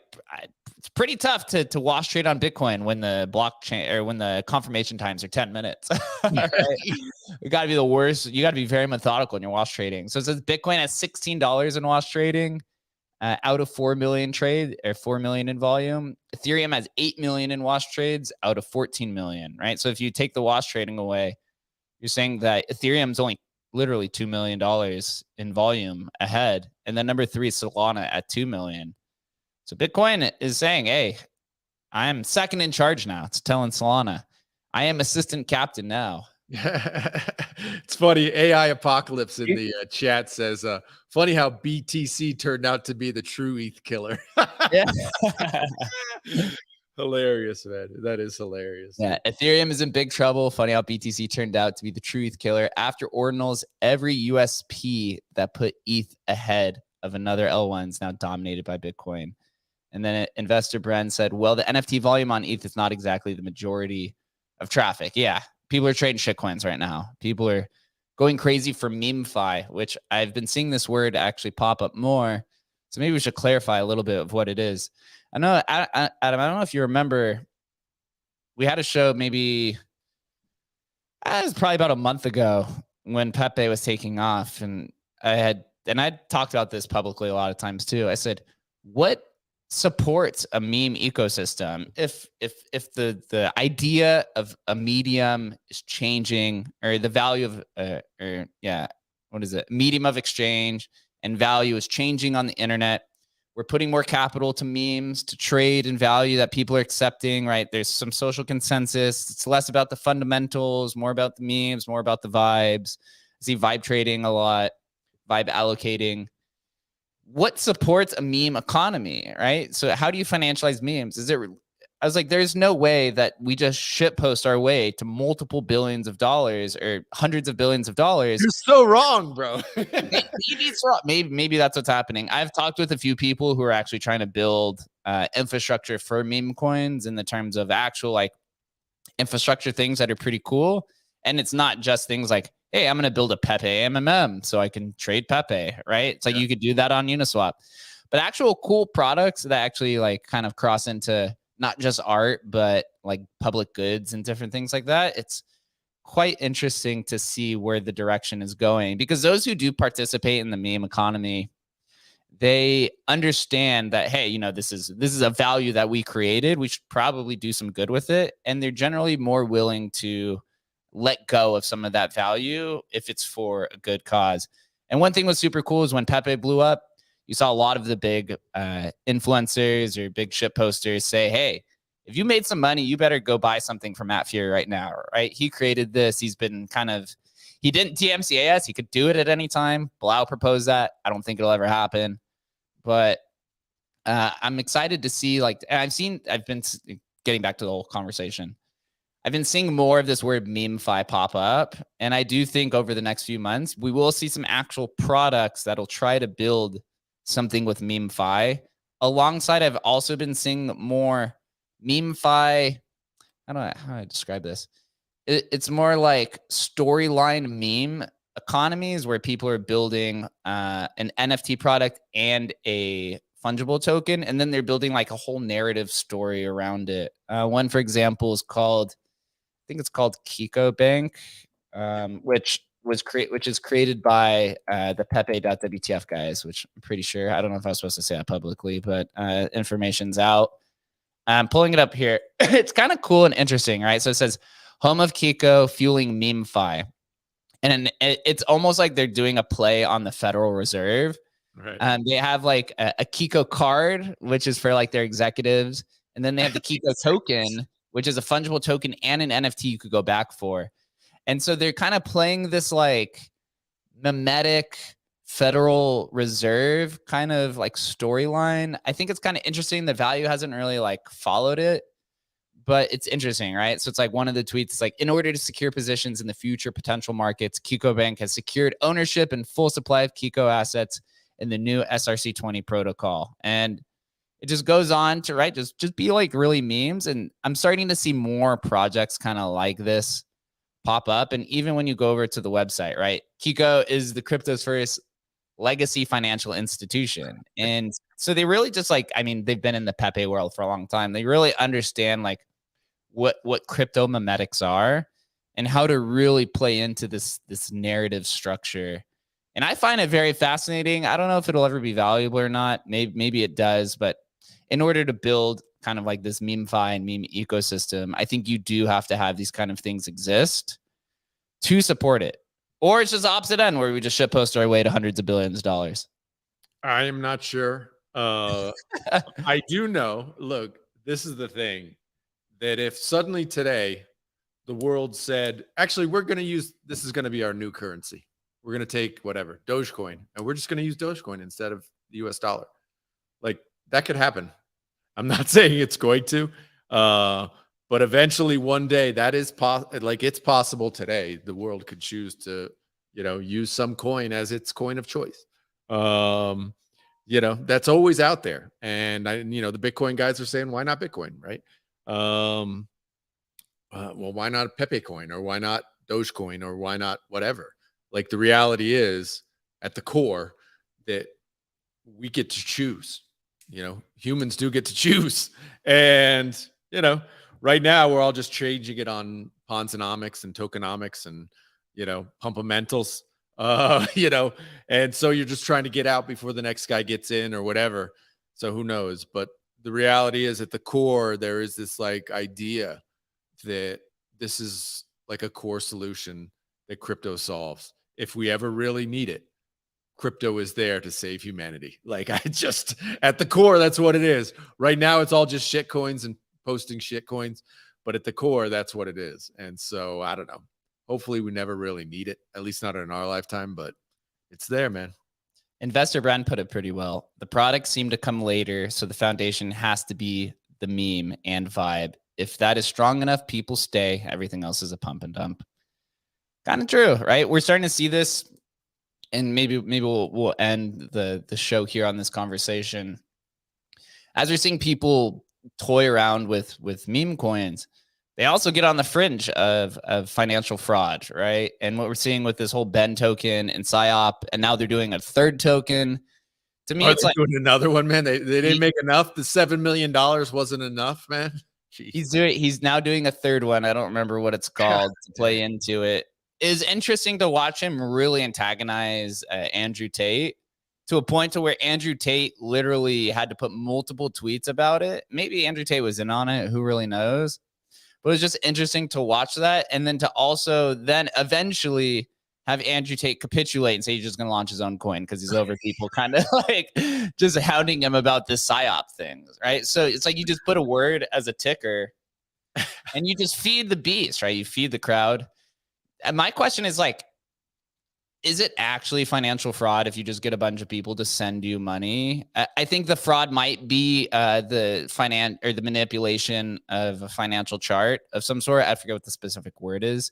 it's pretty tough to wash trade on Bitcoin when the blockchain or when the confirmation times are 10 minutes. Right? You got to be the worst. You got to be very methodical in your wash trading. So it says Bitcoin has $16 in wash trading out of 4 million trade or 4 million in volume. Ethereum has 8 million in wash trades out of 14 million, right? So if you take the wash trading away, you're saying that Ethereum's only literally $2 million in volume ahead. And then number three is Solana at 2 million. So Bitcoin is saying, hey, I'm second in charge now. It's telling Solana, I am assistant captain now. It's funny. AI Apocalypse in the chat says, funny how BTC turned out to be the true ETH killer. Yeah. Hilarious, man. That is hilarious. Yeah, Ethereum is in big trouble. Funny how BTC turned out to be the true ETH killer. After Ordinals, every USP that put ETH ahead of another L1 is now dominated by Bitcoin. And then investor Bren said, well, the NFT volume on ETH is not exactly the majority of traffic. Yeah, people are trading shitcoins right now. People are going crazy for meme-fi, which I've been seeing this word actually pop up more. So maybe we should clarify a little bit of what it is. I know, Adam, I don't know if you remember, we had a show maybe, it was probably about a month ago when Pepe was taking off. And I talked about this publicly a lot of times too. I said, what supports a meme ecosystem if the idea of a medium is changing, or the value of medium of exchange and value is changing on the internet? We're putting more capital to memes, to trade and value that people are accepting, right? There's some social consensus. It's less about the fundamentals, more about the memes, more about the vibes. I see vibe trading a lot, vibe allocating. What supports a meme economy, right? So how do you financialize memes? I was like, there's no way that we just shitpost our way to multiple billions of dollars or hundreds of billions of dollars. You're so wrong, bro. Maybe it's wrong. Maybe that's what's happening. I've talked with a few people who are actually trying to build infrastructure for meme coins in the terms of actual like infrastructure things that are pretty cool. And it's not just things like, hey, I'm going to build a Pepe MMM so I can trade Pepe, right? It's like you could do that on Uniswap. But actual cool products that actually like kind of cross into not just art, but like public goods and different things like that. It's quite interesting to see where the direction is going, because those who do participate in the meme economy, they understand that, hey, you know, this is a value that we created. We should probably do some good with it. And they're generally more willing to let go of some of that value if it's for a good cause. And one thing was super cool is when Pepe blew up, you saw a lot of the big influencers or big shit posters say, hey, if you made some money, you better go buy something from Matt Fury right now, right? He created this. He's been he didn't DMCA us. He could do it at any time. Blau proposed that. I don't think it'll ever happen. But I'm excited to see, like, I've been getting back to the whole conversation. I've been seeing more of this word meme-fi pop up. And I do think over the next few months, we will see some actual products that'll try to build something with meme-fi alongside, I've also been seeing more meme-fi. I don't know how I describe this. It's more like storyline meme economies where people are building an NFT product and a fungible token, and then they're building like a whole narrative story around it. One, for example, is called, I think it's called Kiko Bank, which is created by the Pepe.wtf guys, which I'm pretty sure, I don't know if I was supposed to say that publicly, but information's out. I'm pulling it up here. It's kind of cool and interesting, right? So it says home of Kiko, fueling meme-fi. And it's almost like they're doing a play on the Federal Reserve. Right. They have like a Kiko card, which is for like their executives. And then they have the Kiko token, which is a fungible token and an NFT you could go back for. And so they're kind of playing this like mimetic Federal Reserve kind of like storyline. I think it's kind of interesting. The value hasn't really like followed it, but it's interesting, right? So it's like one of the tweets is like, in order to secure positions in the future potential markets, Kiko Bank has secured ownership and full supply of Kiko assets in the new SRC20 protocol. And it just goes on to, right, just be like really memes. And I'm starting to see more projects kind of like this pop up. And even when you go over to the website, right, Kiko is the crypto's first legacy financial institution. And so they really just like, I mean, they've been in the Pepe world for a long time. They really understand like what crypto memetics are and how to really play into this narrative structure. And I find it very fascinating. I don't know if it'll ever be valuable or not. Maybe it does, but in order to build kind of like this meme-fi and meme ecosystem, I think you do have to have these kind of things exist to support it. Or it's just the opposite end where we just shitpost our way to hundreds of billions of dollars. I am not sure. I do know, look, this is the thing, that if suddenly today the world said, actually, we're going to use, this is going to be our new currency. We're going to take whatever, Dogecoin, and we're just going to use Dogecoin instead of the US dollar. Like, that could happen. I'm not saying it's going to, but eventually one day that is like it's possible today. The world could choose to, use some coin as its coin of choice. That's always out there. And the Bitcoin guys are saying, why not Bitcoin? Right. Well, why not Pepe coin, or why not Dogecoin, or why not whatever? Like, the reality is at the core that we get to choose. Humans do get to choose. And, right now we're all just changing it on Ponzonomics and tokenomics and, pumpamentals, and so you're just trying to get out before the next guy gets in or whatever. So who knows? But the reality is at the core, there is this like idea that this is like a core solution that crypto solves. If we ever really need it, crypto is there to save humanity. Like, at the core, that's what it is. Right now, it's all just shit coins and posting shit coins, but at the core, that's what it is. And so, I don't know. Hopefully, we never really need it, at least not in our lifetime, but it's there, man. Investor Brand put it pretty well. The products seem to come later, so the foundation has to be the meme and vibe. If that is strong enough, people stay. Everything else is a pump and dump. Kind of true, right? We're starting to see this. And maybe we'll end the show here on this conversation. As we're seeing people toy around with meme coins, they also get on the fringe of financial fraud, right? And what we're seeing with this whole Ben token and PSYOP, and now they're doing a third token. To me, it's like doing another one, man. They didn't make enough. The $7 million wasn't enough, man. Jeez. He's now doing a third one. I don't remember what it's called to play into it. Is interesting to watch him really antagonize Andrew Tate to a point to where Andrew Tate literally had to put multiple tweets about it. Maybe Andrew Tate was in on it. Who really knows? But it was just interesting to watch that. And then to also then eventually have Andrew Tate capitulate and say he's just going to launch his own coin because he's over people kind of like just hounding him about this PSYOP thing, right? So it's like you just put a word as a ticker and you just feed the beast, right? You feed the crowd. And my question is like, is it actually financial fraud if you just get a bunch of people to send you money? I think the fraud might be the manipulation of a financial chart of some sort. I forget what the specific word is,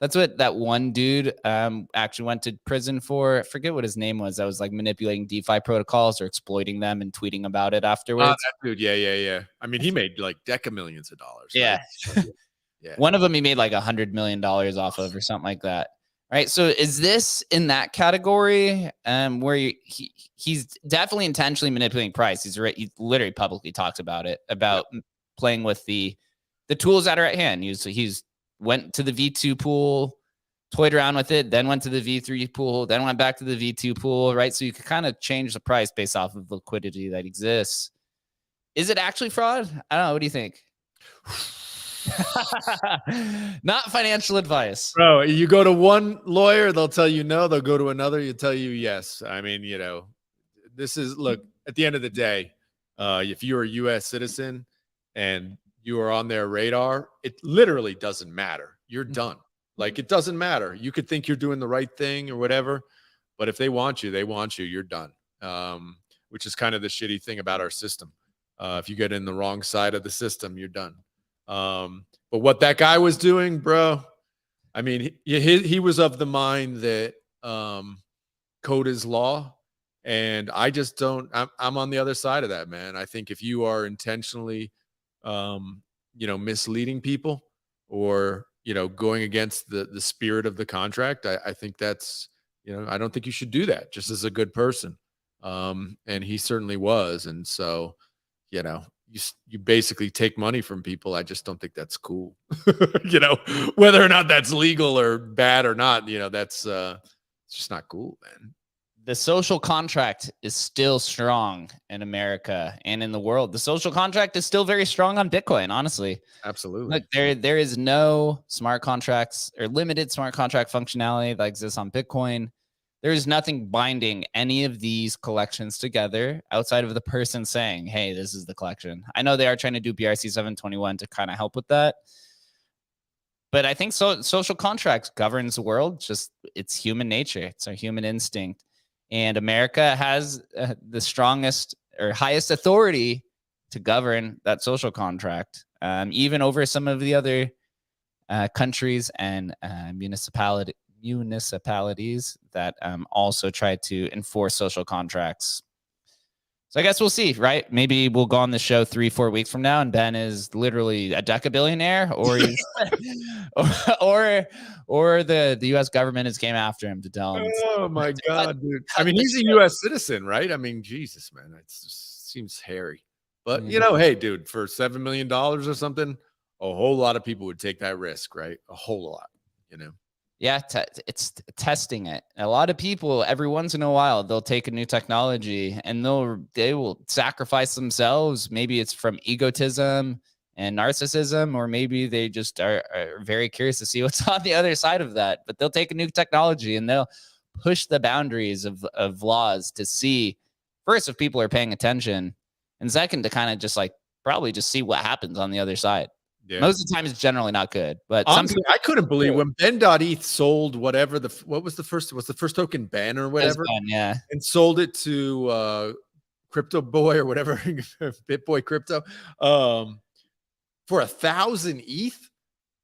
That's what that one dude actually went to prison for. I forget what his name was. That was like manipulating DeFi protocols or exploiting them and tweeting about it afterwards. That dude. Yeah. I mean, he made like deca millions of dollars. Yeah. Right? Yeah. One of them he made like $100 million off of or something like that. Right. So is this in that category where he's definitely intentionally manipulating price? He literally publicly talks about it, about playing with the tools that are at hand. He's went to the V2 pool, toyed around with it, then went to the V3 pool, then went back to the V2 pool, right? So you could kind of change the price based off of the liquidity that exists. Is it actually fraud? I don't know. What do you think? Not financial advice. Bro, you go to one lawyer, they'll tell you no. They'll go to another, you tell you yes. I mean, this is, look, at the end of the day, if you're a U.S. citizen and you are on their radar, it literally doesn't matter. You're done. Like, it doesn't matter. You could think you're doing the right thing or whatever, but if they want you, they want you. You're done. Which is kind of the shitty thing about our system. If you get in the wrong side of the system, you're done. But what that guy was doing, bro, I mean, he was of the mind that code is law. And I just don't, I'm on the other side of that, man. I think if you are intentionally, misleading people or, going against the spirit of the contract, I think that's, I don't think you should do that just as a good person. And he certainly was. And so, you basically take money from people. I just don't think that's cool. Whether or not that's legal or bad or not, that's it's just not cool, man. The social contract is still strong in America and in the world. The social contract is still very strong on Bitcoin, honestly. Absolutely. Look, there is no smart contracts or limited smart contract functionality that exists on Bitcoin. There is nothing binding any of these collections together outside of the person saying, hey, this is the collection. I know they are trying to do BRC 721 to kind of help with that. But I think social contracts governs the world. Just it's human nature. It's our human instinct. And America has the strongest or highest authority to govern that social contract, even over some of the other countries and municipalities that also try to enforce social contracts. So I guess we'll see, right? Maybe we'll go on the show 3-4 weeks from now, and Ben is literally a deca-billionaire, or he's, or the U.S. government has came after him to tell him. Oh my God, dude! I mean, he's a U.S. citizen, right? I mean, Jesus, man, it seems hairy. But hey, dude, for $7 million or something, a whole lot of people would take that risk, right? A whole lot, Yeah, it's testing it. A lot of people, every once in a while, they'll take a new technology and they will sacrifice themselves. Maybe it's from egotism and narcissism, or maybe they just are very curious to see what's on the other side of that. But they'll take a new technology and they'll push the boundaries of laws to see, first, if people are paying attention, and second, to kind of just probably just see what happens on the other side. Yeah. Most of the time, it's generally not good. But honestly, I couldn't believe when Ben.eth sold whatever was the first token Ben or whatever, Ben, yeah, and sold it to Crypto Boy or whatever, BitBoy Crypto, for 1,000 ETH.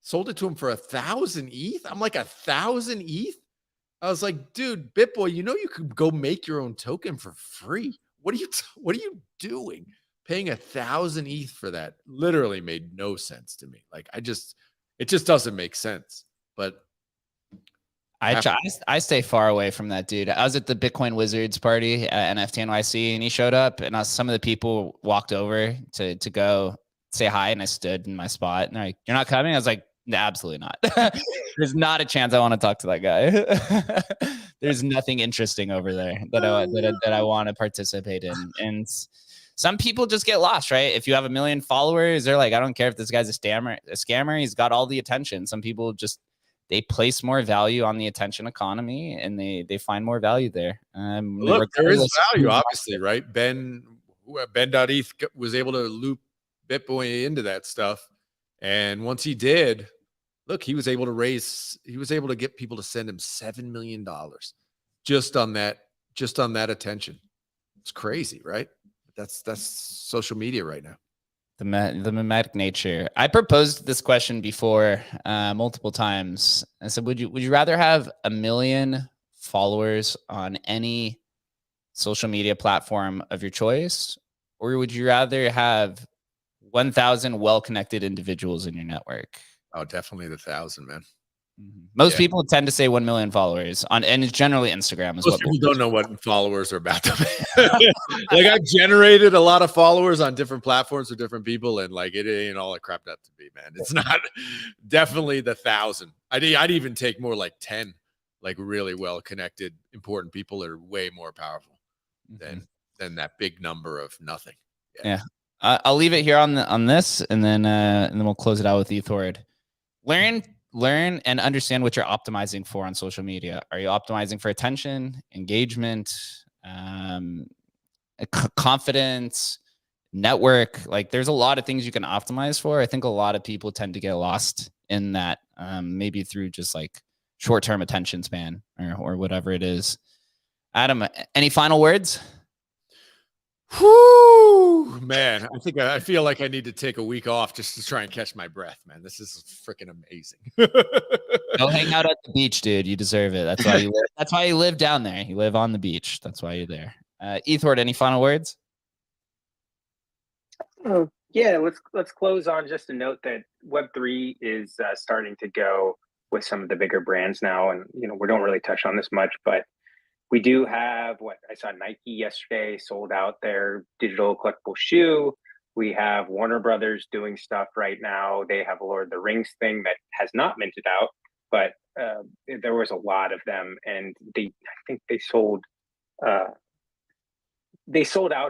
Sold it to him for 1,000 ETH. I'm like, 1,000 ETH. I was like, dude, BitBoy, you could go make your own token for free. What are you doing? Paying 1,000 ETH for that literally made no sense to me. Like, it just doesn't make sense. But I stay far away from that dude. I was at the Bitcoin Wizards party at NFT NYC, and he showed up, and some of the people walked over to go say hi, and I stood in my spot, and they're like, "You're not coming?" I was like, no, absolutely not. There's not a chance I want to talk to that guy. There's nothing interesting over there that I want to participate in. And some people just get lost, right? If you have 1 million followers, they're like, I don't care if this guy's a scammer. He's got all the attention. Some people they place more value on the attention economy, and they find more value there. Look, there is value, obviously, right? Ben.eth was able to loop BitBoy into that stuff. And once he did, look, he was able to get people to send him $7 million just on that attention. It's crazy, right? That's social media right now. The mimetic nature. I proposed this question before multiple times. I said, would you rather have 1 million followers on any social media platform of your choice, or would you rather have 1,000 well-connected individuals in your network? Oh, definitely the 1,000, man. Most people tend to say 1 million followers on, and it's generally Instagram. Most people don't know what followers are about to be. Like, I've generated a lot of followers on different platforms for different people, and like, it ain't all it crapped up to be, man. It's not. Definitely the 1,000. I'd even take more like 10. Like, really well connected, important people are way more powerful than that big number of nothing. Yeah. I'll leave it here on this, and then we'll close it out with Ethord. Learn and understand what you're optimizing for on social media. Are you optimizing for attention, engagement, confidence, network? Like, there's a lot of things you can optimize for. I think a lot of people tend to get lost in that, maybe through just like short-term attention span or whatever it is. Adam, any final words? Whoo, man. I feel like I need to take a week off just to try and catch my breath, man. This is freaking amazing. Go hang out at the beach, dude. You deserve it. That's why you live. That's why you live down there. You live on the beach. That's why you're there. Ethord, any final words? Yeah, let's close on just a note that Web3 is starting to go with some of the bigger brands now, and we don't really touch on this much, but we do have what I saw Nike yesterday sold out their digital collectible shoe. We have Warner Brothers doing stuff right now. They have a Lord of the Rings thing that has not minted out, but there was a lot of them, and I think they sold out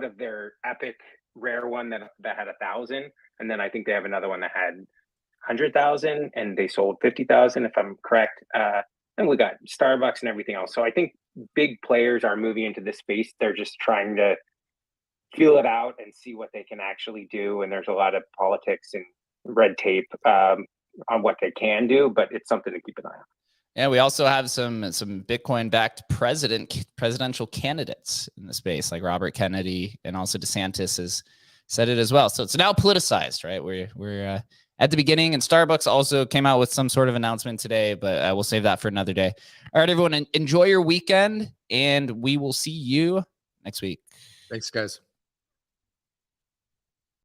of their epic rare one that had 1,000, and then I think they have another one that had 100,000, and they sold 50,000, if I'm correct. And we got Starbucks and everything else. So I think big players are moving into this space. They're just trying to feel it out and see what they can actually do. And there's a lot of politics and red tape on what they can do, but it's something to keep an eye on. Yeah, we also have some Bitcoin-backed presidential candidates in the space, like Robert Kennedy, and also DeSantis has said it as well. So it's now politicized, right? We're at the beginning, and Starbucks also came out with some sort of announcement today, but we'll save that for another day. All right, everyone, enjoy your weekend, and we will see you next week. Thanks, guys.